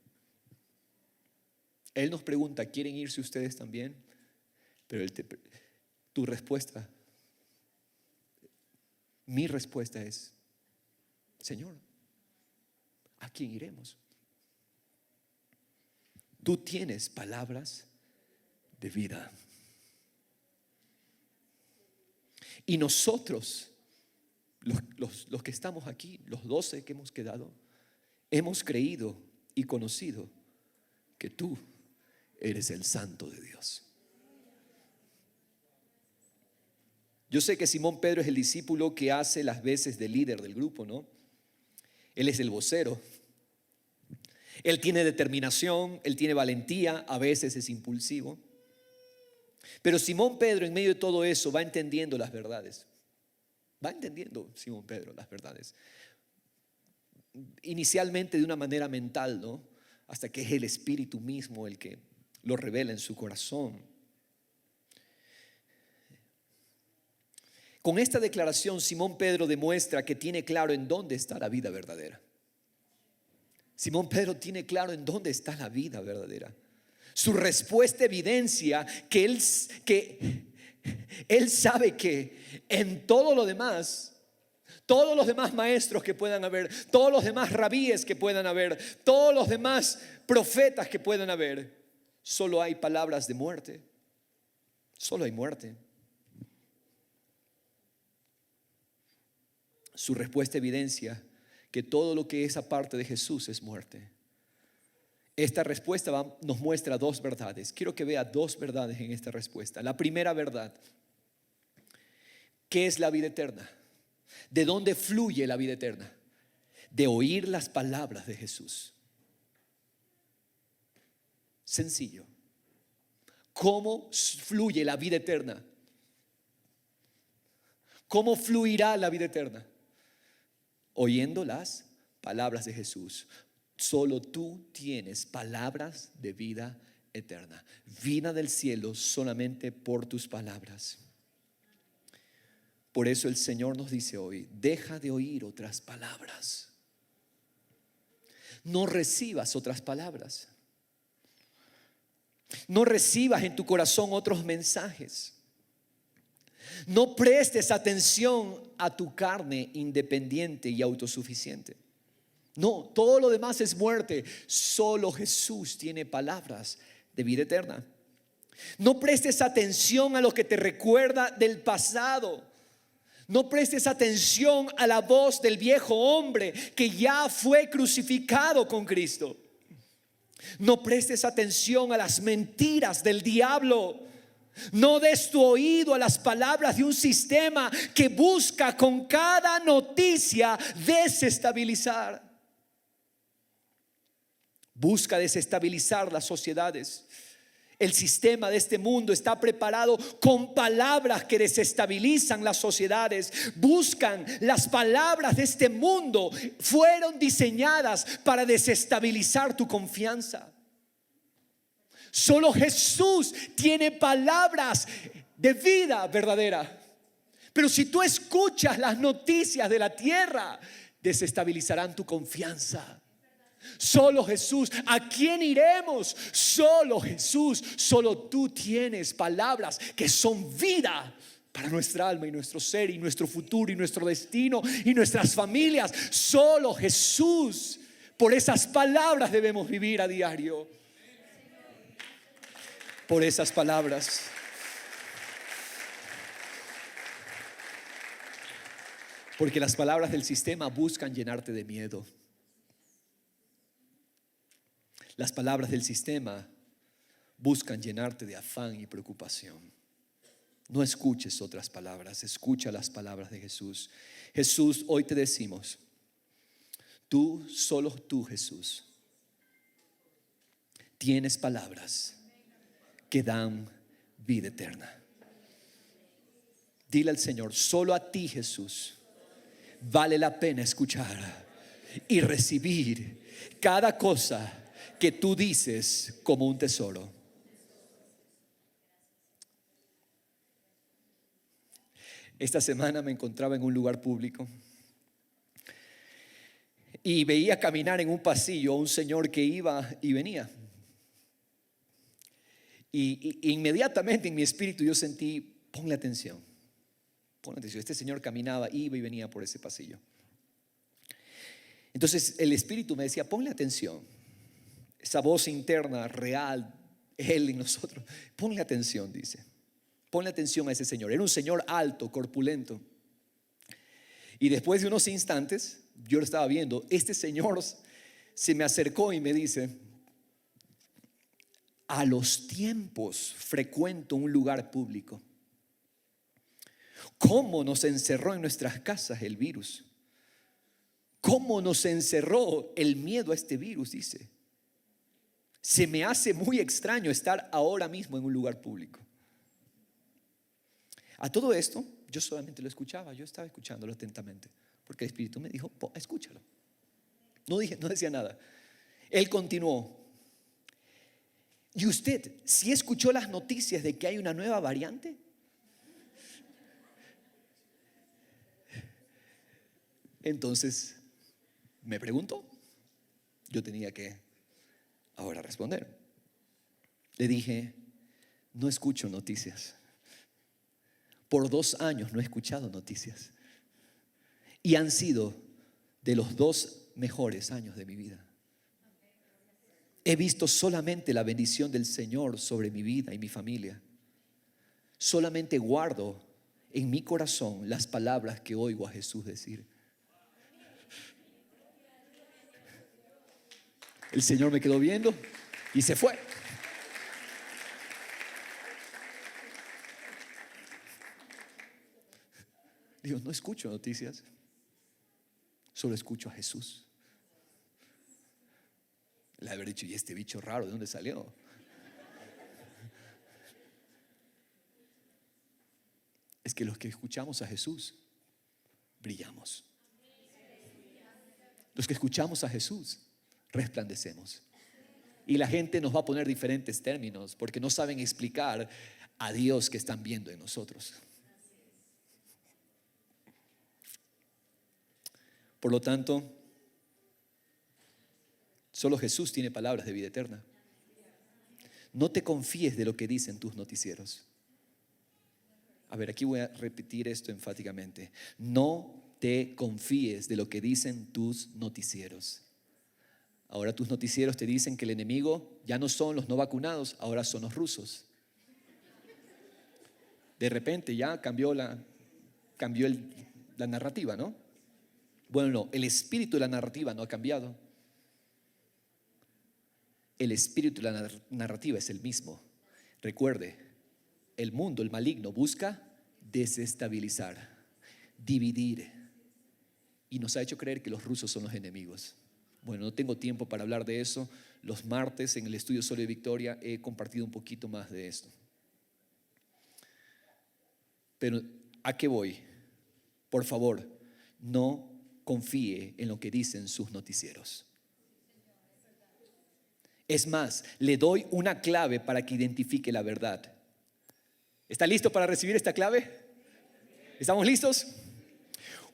Él nos pregunta, ¿quieren irse ustedes también? Pero tu respuesta, mi respuesta es, Señor, ¿a quién iremos? Tú tienes palabras de vida. Y nosotros, los que estamos aquí, los 12 que hemos quedado, hemos creído y conocido que tú eres el Santo de Dios. Yo sé que Simón Pedro es el discípulo que hace las veces de líder del grupo, ¿no? Él es el vocero. Él tiene determinación, él tiene valentía, a veces es impulsivo. Pero Simón Pedro, en medio de todo eso, va entendiendo las verdades. Va entendiendo Simón Pedro las verdades. Inicialmente de una manera mental, ¿no? Hasta que es el Espíritu mismo el que lo revela en su corazón. Con esta declaración, Simón Pedro demuestra que tiene claro en dónde está la vida verdadera. Simón Pedro tiene claro en dónde está la vida verdadera. Su respuesta evidencia que él sabe que en todo lo demás, todos los demás maestros que puedan haber, todos los demás rabíes que puedan haber, todos los demás profetas que puedan haber, solo hay palabras de muerte. Solo hay muerte. Su respuesta evidencia que todo lo que es aparte de Jesús es muerte. Esta respuesta nos muestra dos verdades. Quiero que vea dos verdades en esta respuesta. La primera verdad, ¿qué es la vida eterna? ¿De dónde fluye la vida eterna? De oír las palabras de Jesús. Sencillo. ¿Cómo fluye la vida eterna? ¿Cómo fluirá la vida eterna? Oyendo las palabras de Jesús. Solo tú tienes palabras de vida eterna. Vida del cielo solamente por tus palabras. Por eso el Señor nos dice hoy, deja de oír otras palabras. No recibas otras palabras. No recibas en tu corazón otros mensajes. No prestes atención a tu carne independiente y autosuficiente. No, todo lo demás es muerte. Solo Jesús tiene palabras de vida eterna. No prestes atención a lo que te recuerda del pasado. No prestes atención a la voz del viejo hombre que ya fue crucificado con Cristo. No prestes atención a las mentiras del diablo. No des tu oído a las palabras de un sistema que busca con cada noticia desestabilizar. Busca desestabilizar las sociedades. El sistema de este mundo está preparado con palabras que desestabilizan las sociedades. Buscan las palabras de este mundo. Fueron diseñadas para desestabilizar tu confianza. Solo Jesús tiene palabras de vida verdadera. Pero si tú escuchas las noticias de la tierra, desestabilizarán tu confianza. Solo Jesús. ¿A quién iremos? Solo Jesús. Solo tú tienes palabras que son vida para nuestra alma y nuestro ser y nuestro futuro y nuestro destino y nuestras familias. Solo Jesús. Por esas palabras debemos vivir a diario. Por esas palabras. Porque las palabras del sistema buscan llenarte de miedo. Las palabras del sistema buscan llenarte de afán y preocupación. No escuches otras palabras, escucha las palabras de Jesús. Jesús, hoy te decimos, tú, solo tú, Jesús, tienes palabras que dan vida eterna. Dile al Señor, solo a ti, Jesús, vale la pena escuchar y recibir cada cosa que tú dices como un tesoro. Esta semana me encontraba en un lugar público y veía caminar en un pasillo a un señor que iba y venía. Y inmediatamente en mi espíritu yo sentí, ponle atención. Este señor caminaba, iba y venía por ese pasillo. Entonces el espíritu me decía, ponle atención. Esa voz interna, real, él en nosotros. Ponle atención, dice. Ponle atención a ese señor. Era un señor alto, corpulento. Y después de unos instantes, yo lo estaba viendo, este señor se me acercó y me dice, a los tiempos frecuento un lugar público. ¿Cómo nos encerró en nuestras casas el virus? ¿Cómo nos encerró el miedo a este virus? Dice. Se me hace muy extraño estar ahora mismo en un lugar público. A todo esto, yo solamente lo escuchaba. Yo estaba escuchándolo atentamente, porque el Espíritu me dijo, escúchalo. No decía nada. Él continuó. ¿Y usted, si escuchó las noticias de que hay una nueva variante? Entonces me preguntó. Yo tenía que ahora responder. Le dije, no escucho noticias. Por 2 años no he escuchado noticias. Y han sido de los 2 mejores años de mi vida. He visto solamente la bendición del Señor sobre mi vida y mi familia. Solamente guardo en mi corazón las palabras que oigo a Jesús decir. El Señor me quedó viendo y se fue. Digo, no escucho noticias, solo escucho a Jesús. Le haber dicho, ¿y este bicho raro de dónde salió? Es que los que escuchamos a Jesús brillamos. Los que escuchamos a Jesús resplandecemos. Y la gente nos va a poner diferentes términos porque no saben explicar a Dios que están viendo en nosotros. Por lo tanto, solo Jesús tiene palabras de vida eterna. No te confíes de lo que dicen tus noticieros. A ver, aquí voy a repetir esto enfáticamente. No te confíes de lo que dicen tus noticieros. Ahora tus noticieros te dicen que el enemigo ya no son los no vacunados, ahora son los rusos. De repente ya cambió la narrativa, ¿no? Bueno, no, el espíritu de la narrativa no ha cambiado. El espíritu de la narrativa es el mismo. Recuerde, el mundo, el maligno, busca desestabilizar, dividir, y nos ha hecho creer que los rusos son los enemigos. Bueno, no tengo tiempo para hablar de eso. Los martes en el estudio Sol y Victoria he compartido un poquito más de esto. Pero ¿a qué voy? Por favor, no confíe en lo que dicen sus noticieros. Es más, le doy una clave para que identifique la verdad. ¿Está listo para recibir esta clave? ¿Estamos listos?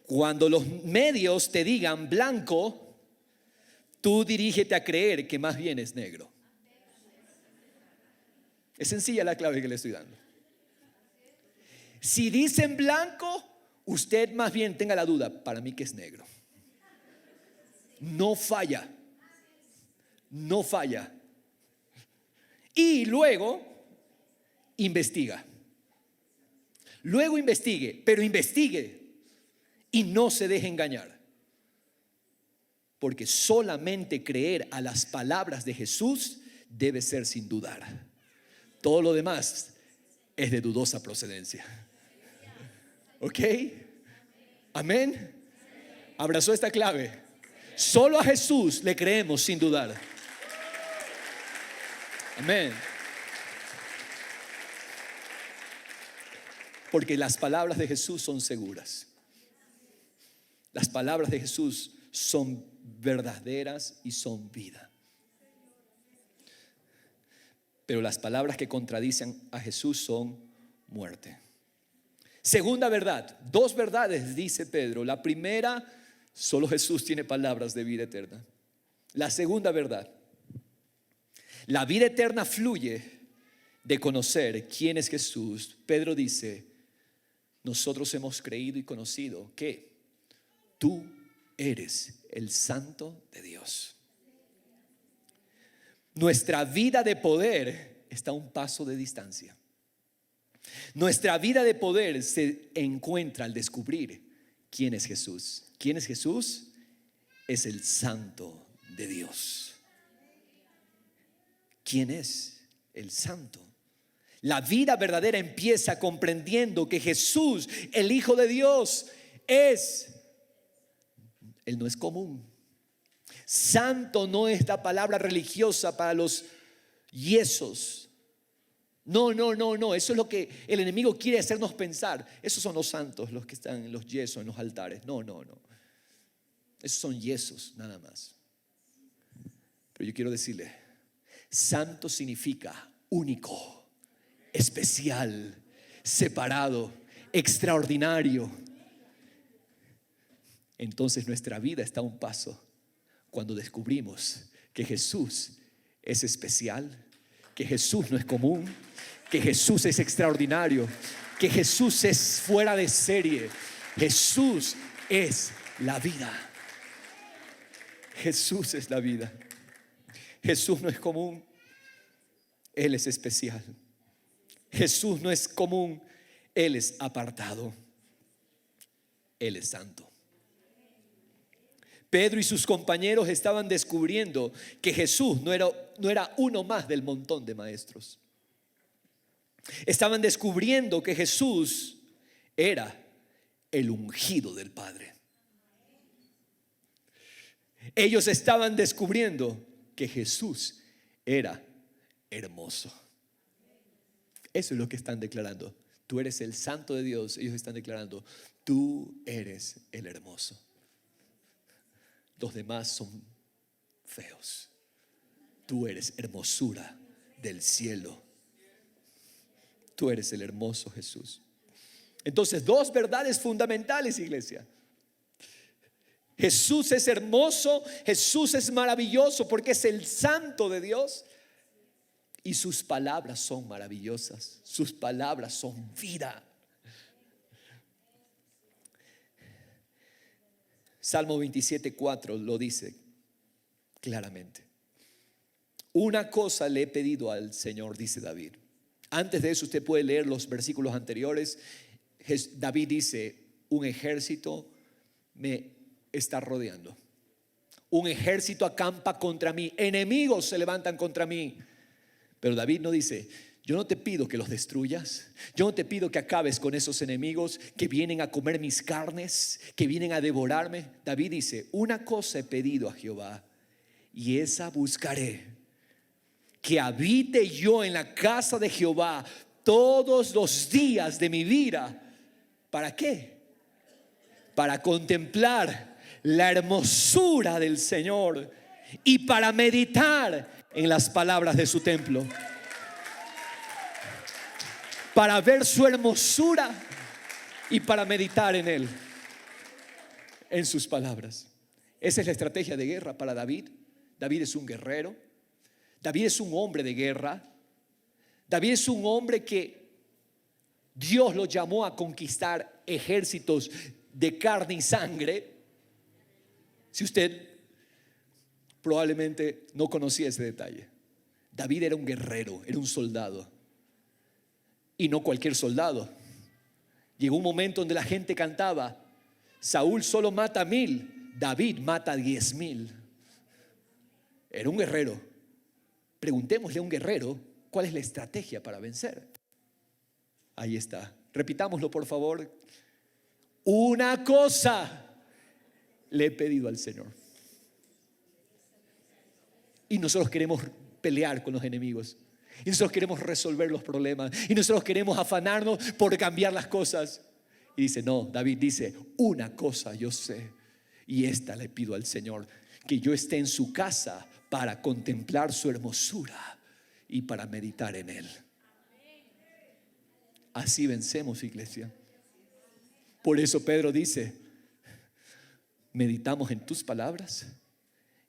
Cuando los medios te digan blanco, tú dirígete a creer que más bien es negro. Es sencilla la clave que le estoy dando. Si dicen blanco, usted más bien tenga la duda, para mí que es negro. No falla. No falla. Y luego investiga. Luego investigue, pero investigue y no se deje engañar. Porque solamente creer a las palabras de Jesús debe ser sin dudar. Todo lo demás es de dudosa procedencia. ¿Ok? Amén. ¿Abrazó esta clave? Solo a Jesús le creemos sin dudar. Amén. Porque las palabras de Jesús son seguras. Las palabras de Jesús son verdaderas y son vida. Pero las palabras que contradicen a Jesús son muerte. Segunda verdad, 2 verdades dice Pedro. La primera Solo Jesús tiene palabras de vida eterna. La segunda verdad: la vida eterna fluye de conocer quién es Jesús. Pedro dice: nosotros hemos creído y conocido que tú eres el Santo de Dios. Nuestra vida de poder está a un paso de distancia. Nuestra vida de poder se encuentra al descubrir quién es Jesús. ¿Quién es Jesús? Es el Santo de Dios. ¿Quién es el Santo? La vida verdadera empieza comprendiendo que Jesús, el Hijo de Dios, Él no es común. Santo no es la palabra religiosa para los yesos. No. Eso es lo que el enemigo quiere hacernos pensar. Esos son los santos, los que están en los yesos, en los altares. No. Esos son yesos, nada más. Pero yo quiero decirle: santo significa único, especial, separado, extraordinario. Entonces nuestra vida está a un paso cuando descubrimos que Jesús es especial, que Jesús no es común, que Jesús es extraordinario, que Jesús es fuera de serie. Jesús es la vida. Jesús es la vida. Jesús no es común, Él es especial. Jesús no es común, Él es apartado, Él es santo. Pedro y sus compañeros estaban descubriendo que Jesús no era uno más del montón de maestros. Estaban descubriendo que Jesús era el ungido del Padre. Ellos estaban descubriendo que Jesús era hermoso. Eso es lo que están declarando. Tú eres el Santo de Dios. Ellos están declarando: tú eres el hermoso. Los demás son feos. Tú eres hermosura del cielo. Tú eres el hermoso Jesús. Entonces, dos verdades fundamentales, iglesia. Jesús es hermoso, Jesús es maravilloso porque es el Santo de Dios. Y sus palabras son maravillosas. Sus palabras son vida. Salmo 27:4 lo dice claramente. Una cosa le he pedido al Señor, dice David. Antes de eso usted puede leer los versículos anteriores. David dice: un ejército me está rodeando. Un ejército acampa contra mí. Enemigos se levantan contra mí. Pero David no dice: yo no te pido que los destruyas. Yo no te pido que acabes con esos enemigos que vienen a comer mis carnes, que vienen a devorarme. David dice: una cosa he pedido a Jehová, y esa buscaré, que habite yo en la casa de Jehová todos los días de mi vida. ¿Para qué? Para contemplar la hermosura del Señor y para meditar en las palabras de su templo. Para ver su hermosura y para meditar en Él, en sus palabras. Esa es la estrategia de guerra para David. David es un guerrero. David es un hombre de guerra. David es un hombre que Dios lo llamó a conquistar ejércitos de carne y sangre. Si usted probablemente no conocía ese detalle, David era un guerrero, era un soldado. Y no cualquier soldado. Llegó un momento donde la gente cantaba: Saúl solo mata 1000, David mata 10,000. Era un guerrero. Preguntémosle a un guerrero cuál es la estrategia para vencer. Ahí está. Repitámoslo, por favor. Una cosa le he pedido al Señor. Y nosotros queremos pelear con los enemigos. Y nosotros queremos resolver los problemas. Y nosotros queremos afanarnos por cambiar las cosas. Y dice: no, David dice: una cosa yo sé, y esta le pido al Señor, que yo esté en su casa para contemplar su hermosura y para meditar en Él. Así vencemos, iglesia. Por eso Pedro dice: meditamos en tus palabras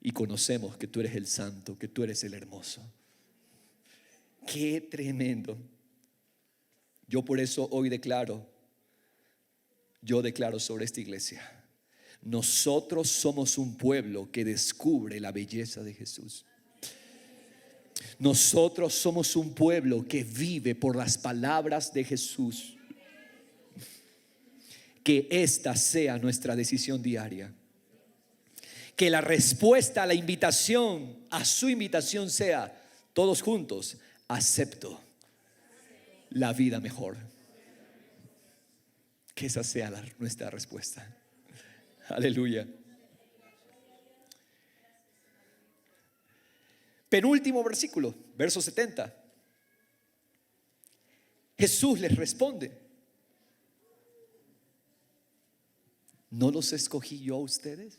y conocemos que tú eres el santo, que tú eres el hermoso. ¡Qué tremendo! Yo por eso hoy declaro sobre esta iglesia: nosotros somos un pueblo que descubre la belleza de Jesús. Nosotros somos un pueblo que vive por las palabras de Jesús. Que esta sea nuestra decisión diaria. Que la respuesta a la invitación, a su invitación, sea: todos juntos, acepto la vida mejor. Que esa sea nuestra respuesta. Aleluya. Penúltimo versículo, verso 70. Jesús les responde: ¿no los escogí yo a ustedes?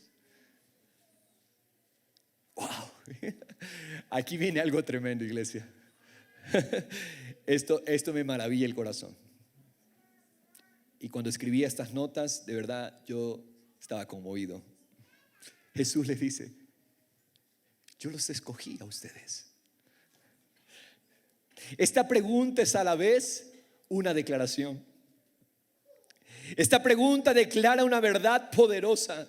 Wow. Aquí viene algo tremendo, iglesia. Esto me maravilla el corazón. Y cuando escribía estas notas, de verdad yo estaba conmovido. Jesús les dice: yo los escogí a ustedes. Esta pregunta es a la vez una declaración. Esta pregunta declara una verdad poderosa.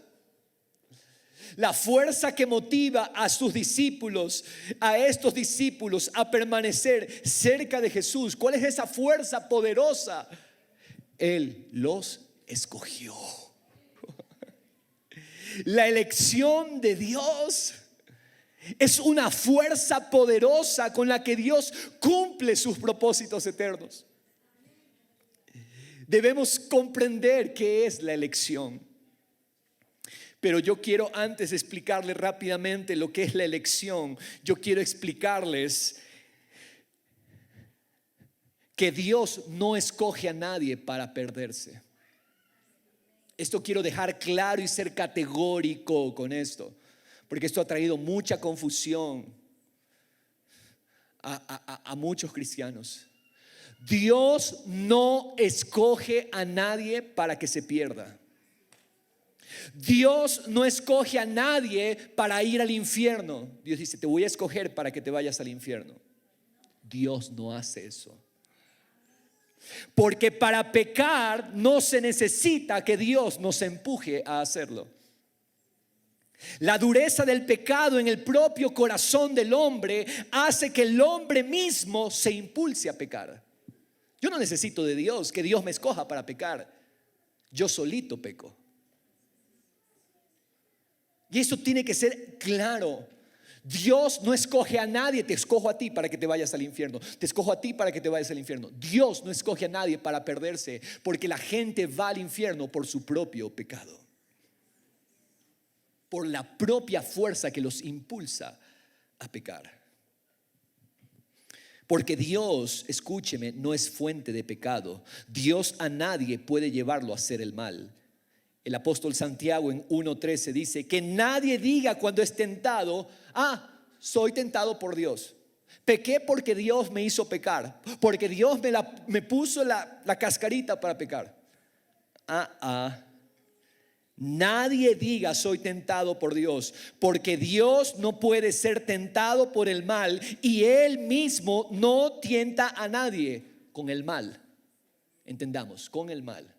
La fuerza que motiva a sus discípulos, a estos discípulos, a permanecer cerca de Jesús. ¿Cuál es esa fuerza poderosa? Él los escogió. La elección de Dios es una fuerza poderosa con la que Dios cumple sus propósitos eternos. Debemos comprender qué es la elección. Pero yo quiero, antes de explicarles rápidamente lo que es la elección, yo quiero explicarles que Dios no escoge a nadie para perderse. Esto quiero dejar claro y ser categórico con esto, porque esto ha traído mucha confusión a muchos cristianos. Dios no escoge a nadie para que se pierda. Dios no escoge a nadie para ir al infierno. Dios dice: te voy a escoger para que te vayas al infierno. Dios no hace eso. Porque para pecar no se necesita que Dios nos empuje a hacerlo. La dureza del pecado en el propio corazón del hombre hace que el hombre mismo se impulse a pecar. Yo no necesito de Dios, que Dios me escoja para pecar. Yo solito peco. Y eso tiene que ser claro. Dios no escoge a nadie. Te escojo a ti para que te vayas al infierno. Te escojo a ti para que te vayas al infierno. Dios no escoge a nadie para perderse, porque la gente va al infierno por su propio pecado, por la propia fuerza que los impulsa a pecar. Porque Dios, escúcheme, no es fuente de pecado. Dios a nadie puede llevarlo a hacer el mal. El apóstol Santiago en 1:13 dice: que nadie diga cuando es tentado: soy tentado por Dios. Pequé porque Dios me hizo pecar, porque Dios me puso la cascarita para pecar. Nadie diga soy tentado por Dios, porque Dios no puede ser tentado por el mal, y Él mismo no tienta a nadie con el mal. Entendamos, con el mal.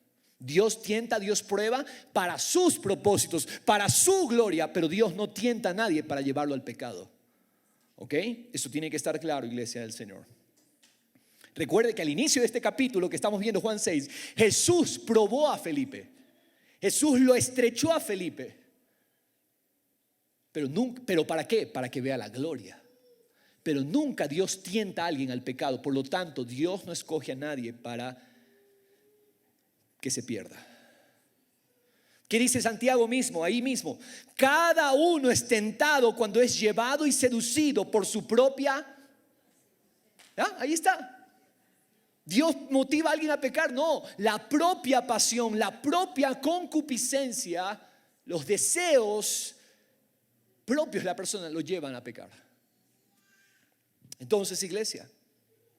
Dios tienta, Dios prueba para sus propósitos, para su gloria, pero Dios no tienta a nadie para llevarlo al pecado. ¿Ok? Eso tiene que estar claro, iglesia del Señor. Recuerde que al inicio de este capítulo que estamos viendo, Juan 6, Jesús probó a Felipe. Jesús lo estrechó a Felipe. Pero ¿para qué? Para que vea la gloria. Pero nunca Dios tienta a alguien al pecado. Por lo tanto, Dios no escoge a nadie para que se pierda. ¿Qué dice Santiago mismo? Ahí mismo: cada uno es tentado cuando es llevado y seducido por su propia. Ahí está. ¿Dios motiva a alguien a pecar? No, la propia pasión, la propia concupiscencia, los deseos propios de la persona lo llevan a pecar. Entonces, iglesia,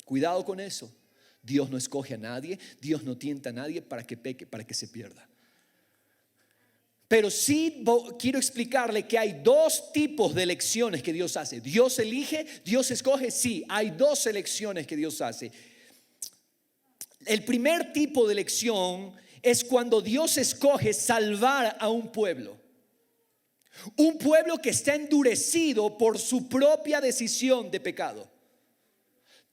cuidado con eso. Dios no escoge a nadie, Dios no tienta a nadie para que peque, para que se pierda. Pero sí quiero explicarle que hay dos tipos de elecciones que Dios hace. Dios elige, Dios escoge. Sí, hay dos elecciones que Dios hace. El primer tipo de elección es cuando Dios escoge salvar a un pueblo. Un pueblo que está endurecido por su propia decisión de pecado.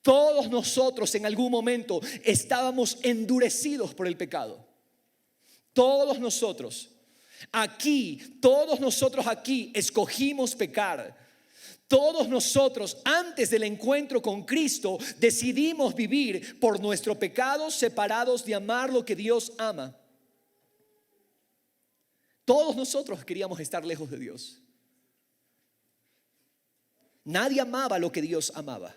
Todos nosotros en algún momento estábamos endurecidos por el pecado. Todos nosotros aquí escogimos pecar. Todos nosotros antes del encuentro con Cristo decidimos vivir por nuestro pecado separados de amar lo que Dios ama. Todos nosotros queríamos estar lejos de Dios. Nadie amaba lo que Dios amaba.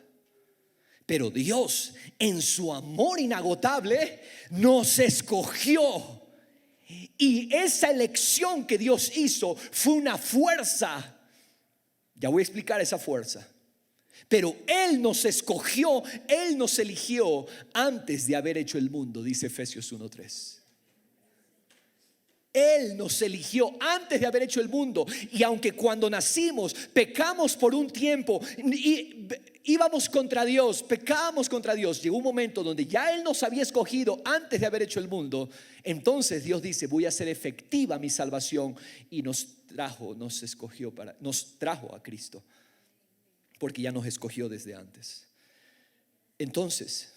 Pero Dios, en su amor inagotable, nos escogió. Y esa elección que Dios hizo fue una fuerza. Ya voy a explicar esa fuerza. Pero Él nos escogió, Él nos eligió antes de haber hecho el mundo, dice Efesios 1:3. Él nos eligió antes de haber hecho el mundo. Y aunque cuando nacimos pecamos por un tiempo y íbamos contra Dios, pecábamos contra Dios, llegó un momento donde ya Él nos había escogido antes de haber hecho el mundo. Entonces Dios dice: voy a hacer efectiva mi salvación. Y nos trajo a Cristo, porque ya nos escogió desde antes. Entonces,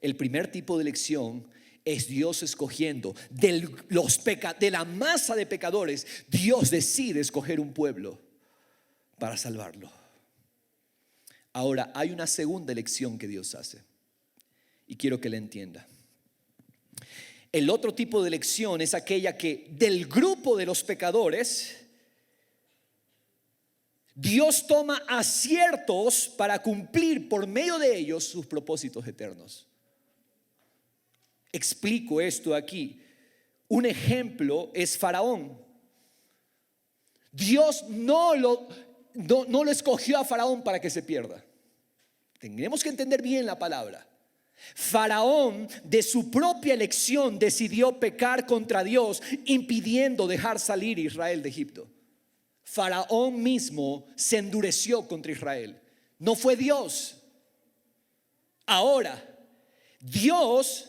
el primer tipo de elección es Dios escogiendo de la masa de pecadores. Dios decide escoger un pueblo para salvarlo. Ahora hay una segunda elección que Dios hace, y quiero que la entienda. El otro tipo de elección es aquella que del grupo de los pecadores Dios toma a ciertos para cumplir por medio de ellos sus propósitos eternos. Explico esto aquí. Un ejemplo es Faraón. Dios no lo escogió a Faraón para que se pierda. Tenemos que entender bien la palabra. Faraón de su propia elección decidió pecar contra Dios, impidiendo dejar salir a Israel de Egipto. Faraón mismo se endureció contra Israel. No fue Dios. Ahora, Dios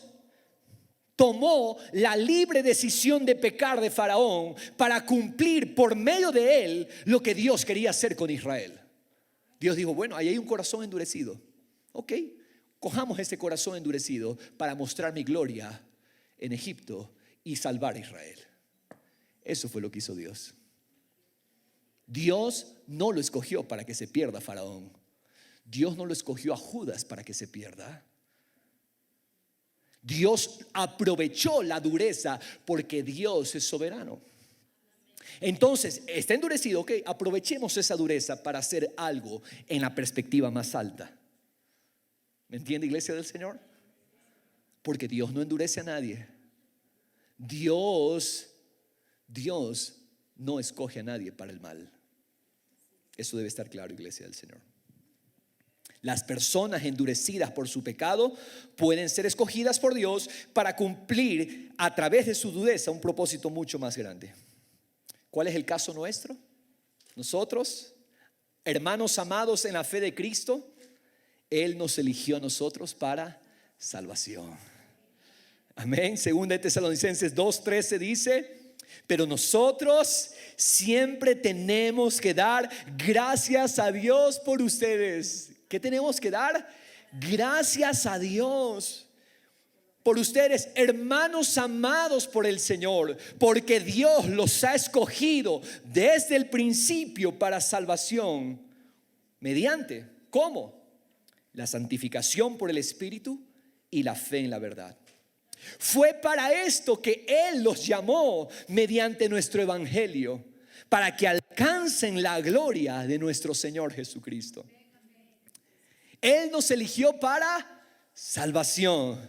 tomó la libre decisión de pecar de Faraón para cumplir por medio de él lo que Dios quería hacer con Israel. Dios dijo: bueno, ahí hay un corazón endurecido. Ok, cojamos ese corazón endurecido para mostrar mi gloria en Egipto y salvar a Israel. Eso fue lo que hizo Dios. Dios no lo escogió para que se pierda Faraón. Dios no lo escogió a Judas para que se pierda. Dios aprovechó la dureza porque Dios es soberano. Entonces, está endurecido, ok, aprovechemos esa dureza para hacer algo en la perspectiva más alta. ¿Me entiende, iglesia del Señor? Porque Dios no endurece a nadie. Dios no escoge a nadie para el mal. Eso debe estar claro, iglesia del Señor. Las personas endurecidas por su pecado pueden ser escogidas por Dios para cumplir a través de su dureza un propósito mucho más grande. ¿Cuál es el caso nuestro? Nosotros, hermanos amados en la fe de Cristo, Él nos eligió a nosotros para salvación. Amén. Segunda de Tesalonicenses 2:13 dice: pero nosotros siempre tenemos que dar gracias a Dios por ustedes. ¿Qué tenemos que dar? Gracias a Dios por ustedes, hermanos amados por el Señor, porque Dios los ha escogido desde el principio para salvación mediante, ¿cómo? La santificación por el Espíritu y la fe en la verdad. Fue para esto que Él los llamó mediante nuestro evangelio, para que alcancen la gloria de nuestro Señor Jesucristo. Él nos eligió para salvación.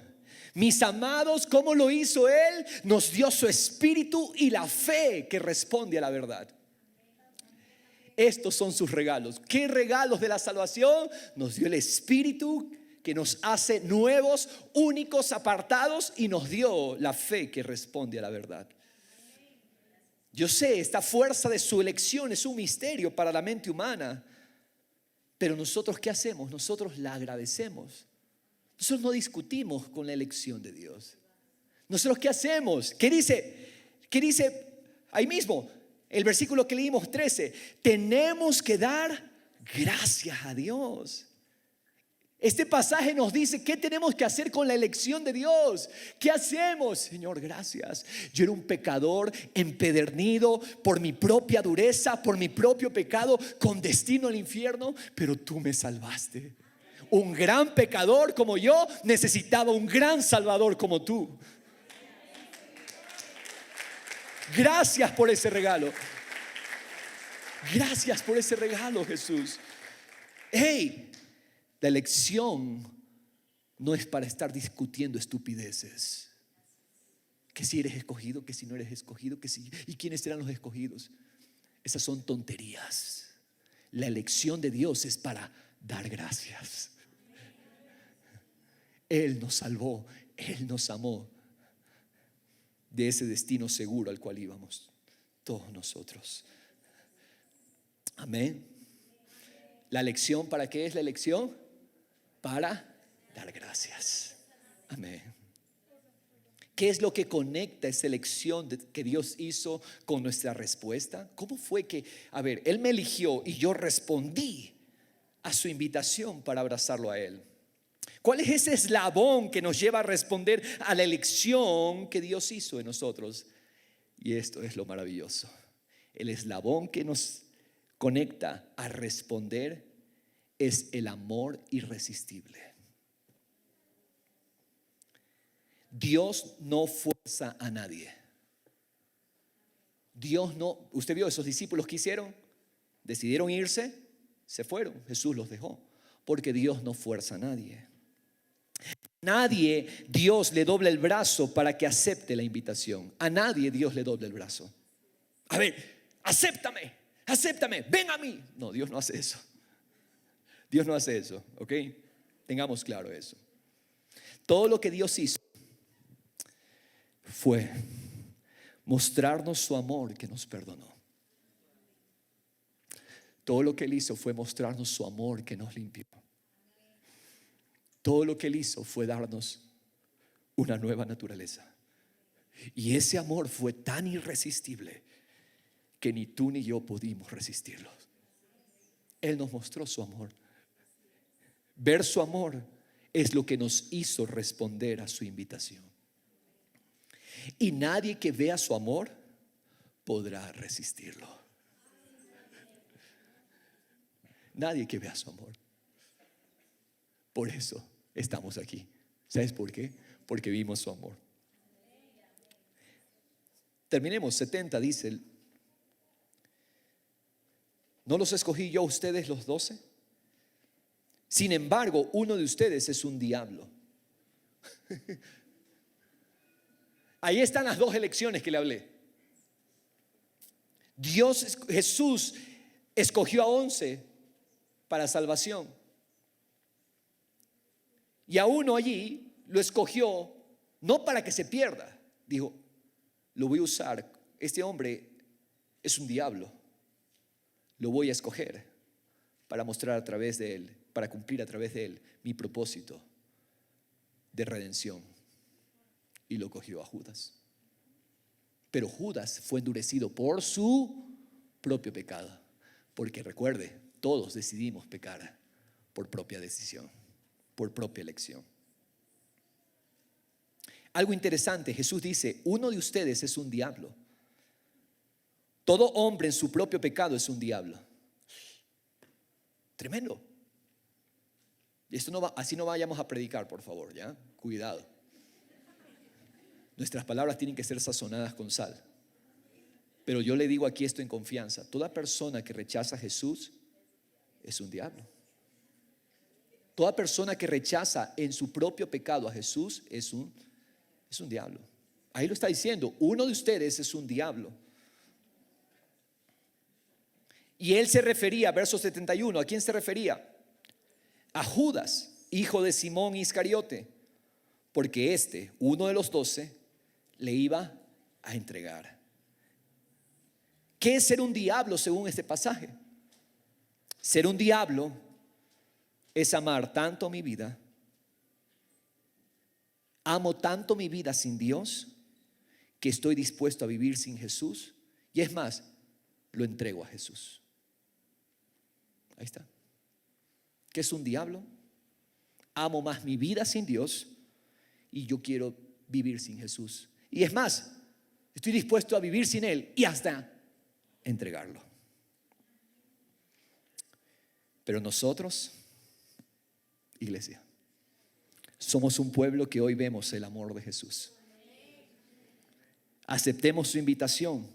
Mis amados, ¿cómo lo hizo Él? Nos dio su espíritu y la fe que responde a la verdad. Estos son sus regalos. ¿Qué regalos de la salvación? Nos dio el espíritu que nos hace nuevos, únicos, apartados, y nos dio la fe que responde a la verdad. Yo sé, esta fuerza de su elección es un misterio para la mente humana. Pero nosotros, ¿qué hacemos? Nosotros la agradecemos. Nosotros no discutimos con la elección de Dios. Nosotros, ¿qué hacemos? ¿Qué dice? ¿Qué dice ahí mismo? El versículo que leímos, 13. Tenemos que dar gracias a Dios. Este pasaje nos dice qué tenemos que hacer con la elección de Dios. ¿Qué hacemos? Señor, gracias. Yo era un pecador empedernido por mi propia dureza, por mi propio pecado, con destino al infierno, pero tú me salvaste. Un gran pecador como yo necesitaba un gran salvador como tú. Gracias por ese regalo. Gracias por ese regalo, Jesús. Hey, la elección no es para estar discutiendo estupideces. Que si eres escogido, que si no eres escogido, que si, y quiénes serán los escogidos. Esas son tonterías. La elección de Dios es para dar gracias. Él nos salvó, Él nos amó de ese destino seguro al cual íbamos todos nosotros. Amén. ¿La elección para qué es la elección? Para dar gracias. Amén. ¿Qué es lo que conecta esa elección que Dios hizo con nuestra respuesta? ¿Cómo fue que, Él me eligió y yo respondí a su invitación para abrazarlo a Él? ¿Cuál es ese eslabón que nos lleva a responder a la elección que Dios hizo en nosotros? Y esto es lo maravilloso. El eslabón que nos conecta a responder es el amor irresistible. Dios no fuerza a nadie. Dios no. ¿Usted vio esos discípulos que hicieron? Decidieron irse, se fueron. Jesús los dejó. Porque Dios no fuerza a nadie. Nadie Dios le dobla el brazo para que acepte la invitación. A nadie Dios le dobla el brazo. Acéptame, ven a mí. No, Dios no hace eso. Dios no hace eso, ¿ok? Tengamos claro eso. Todo lo que Dios hizo fue mostrarnos su amor que nos perdonó. Todo lo que Él hizo fue mostrarnos su amor que nos limpió. Todo lo que Él hizo fue darnos una nueva naturaleza. Y ese amor fue tan irresistible que ni tú ni yo pudimos resistirlo. Él nos mostró su amor. Ver su amor es lo que nos hizo responder a su invitación. Y nadie que vea su amor podrá resistirlo. Nadie que vea su amor. Por eso estamos aquí. ¿Sabes por qué? Porque vimos su amor. Terminemos. 70 dice: ¿no los escogí yo a ustedes los 12? Sin embargo, uno de ustedes es un diablo. Ahí están las dos elecciones que le hablé. Jesús escogió a 11 para salvación. Y a uno allí lo escogió no para que se pierda. Dijo: lo voy a usar. Este hombre es un diablo. Lo voy a escoger para mostrar a través de él, para cumplir a través de él mi propósito de redención. Y lo cogió a Judas. Pero Judas fue endurecido por su propio pecado. Porque recuerde, todos decidimos pecar por propia decisión, por propia elección. Algo interesante, Jesús dice: uno de ustedes es un diablo. Todo hombre en su propio pecado es un diablo. Tremendo. Esto no va, así no vayamos a predicar, por favor, ¿ya? Cuidado. Nuestras palabras tienen que ser sazonadas con sal. Pero yo le digo aquí esto en confianza: toda persona que rechaza a Jesús es un diablo. Toda persona que rechaza en su propio pecado a Jesús es un diablo. Ahí lo está diciendo: uno de ustedes es un diablo. Y él se refería, verso 71, ¿a quién se refería? A Judas, hijo de Simón Iscariote, porque uno de los 12, le iba a entregar. ¿Qué es ser un diablo según este pasaje? Ser un diablo es amar tanto mi vida, amo tanto mi vida sin Dios, que estoy dispuesto a vivir sin Jesús, y es más, lo entrego a Jesús. Ahí está. ¿Qué es un diablo? Amo más mi vida sin Dios y yo quiero vivir sin Jesús. Y es más, estoy dispuesto a vivir sin Él y hasta entregarlo. Pero nosotros, iglesia, somos un pueblo que hoy vemos el amor de Jesús. Aceptemos su invitación.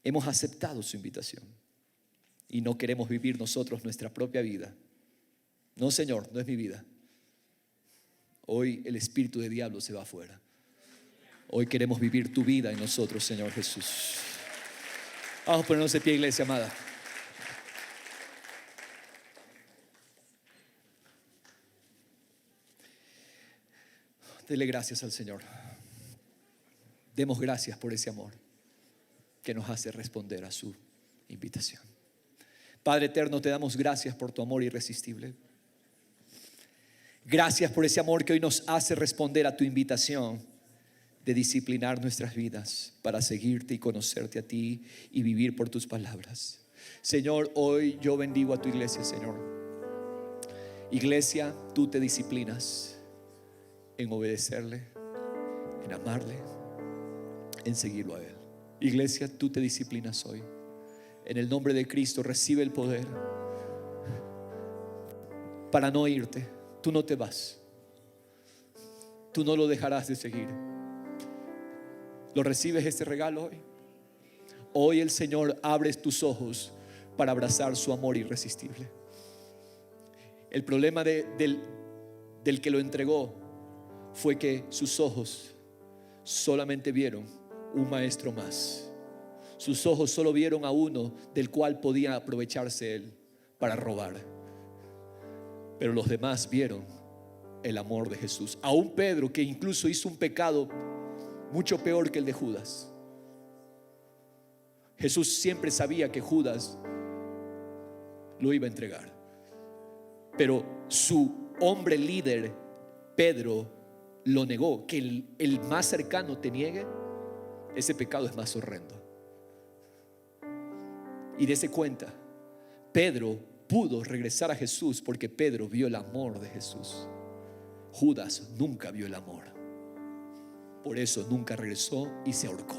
Hemos aceptado su invitación y no queremos vivir nosotros nuestra propia vida. No, Señor, no es mi vida. Hoy el espíritu de diablo se va afuera. Hoy queremos vivir tu vida en nosotros, Señor Jesús. Vamos a ponernos de pie, iglesia amada. Dele gracias al Señor. Demos gracias por ese amor que nos hace responder a su invitación. Padre eterno, te damos gracias por tu amor irresistible. Gracias por ese amor que hoy nos hace responder a tu invitación de disciplinar nuestras vidas para seguirte y conocerte a ti y vivir por tus palabras. Señor, hoy yo bendigo a tu iglesia, Señor. Iglesia, tú te disciplinas en obedecerle, en amarle, en seguirlo a Él. Iglesia, tú te disciplinas hoy. En el nombre de Cristo recibe el poder para no irte. Tú no te vas. Tú no lo dejarás de seguir. ¿Lo recibes este regalo hoy? Hoy el Señor abre tus ojos para abrazar su amor irresistible. El problema del que lo entregó fue que sus ojos solamente vieron un maestro más. Sus ojos solo vieron a uno del cual podía aprovecharse él para robar. Pero los demás vieron el amor de Jesús. Aún Pedro, que incluso hizo un pecado mucho peor que el de Judas. Jesús siempre sabía que Judas lo iba a entregar. Pero su hombre líder, Pedro, lo negó. Que el más cercano te niegue, ese pecado es más horrendo. Y dése cuenta, Pedro pudo regresar a Jesús porque Pedro vio el amor de Jesús. Judas nunca vio el amor. Por eso nunca regresó y se ahorcó.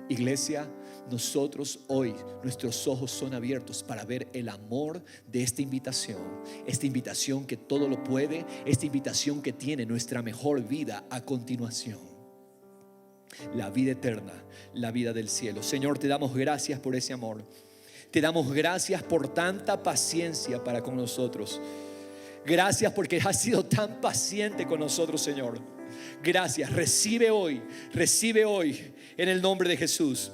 Iglesia, nosotros hoy, nuestros ojos son abiertos para ver el amor de esta invitación que todo lo puede, esta invitación que tiene nuestra mejor vida a continuación, la vida eterna, la vida del cielo. Señor, te damos gracias por ese amor. Te damos gracias por tanta paciencia para con nosotros. Gracias porque has sido tan paciente con nosotros, Señor. Gracias. Recibe hoy en el nombre de Jesús.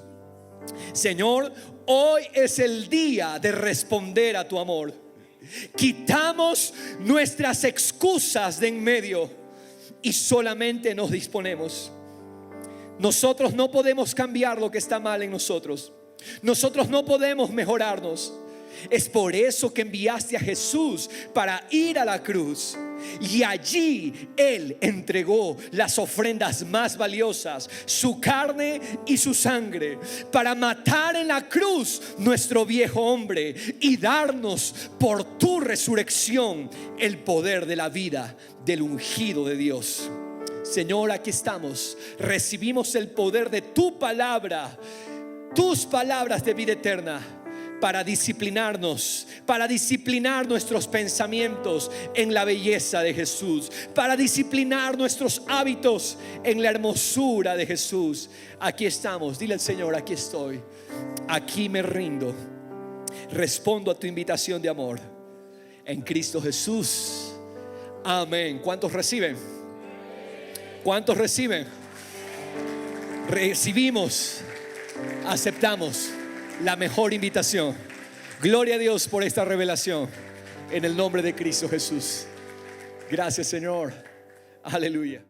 Señor, hoy es el día de responder a tu amor. Quitamos nuestras excusas de en medio y solamente nos disponemos. Nosotros no podemos cambiar lo que está mal en nosotros. Nosotros no podemos mejorarnos. Es por eso que enviaste a Jesús para ir a la cruz. Y allí Él entregó las ofrendas más valiosas, su carne y su sangre, para matar en la cruz nuestro viejo hombre y darnos por tu resurrección el poder de la vida del ungido de Dios. Señor, aquí estamos. Recibimos el poder de tu palabra, tus palabras de vida eterna, para disciplinarnos, para disciplinar nuestros pensamientos en la belleza de Jesús, para disciplinar nuestros hábitos en la hermosura de Jesús. Aquí estamos. Dile al Señor: aquí estoy, aquí me rindo, respondo a tu invitación de amor en Cristo Jesús. Amén. ¿Cuántos reciben? ¿Cuántos reciben? Recibimos, aceptamos la mejor invitación. Gloria a Dios por esta revelación en el nombre de Cristo Jesús. Gracias, Señor. Aleluya.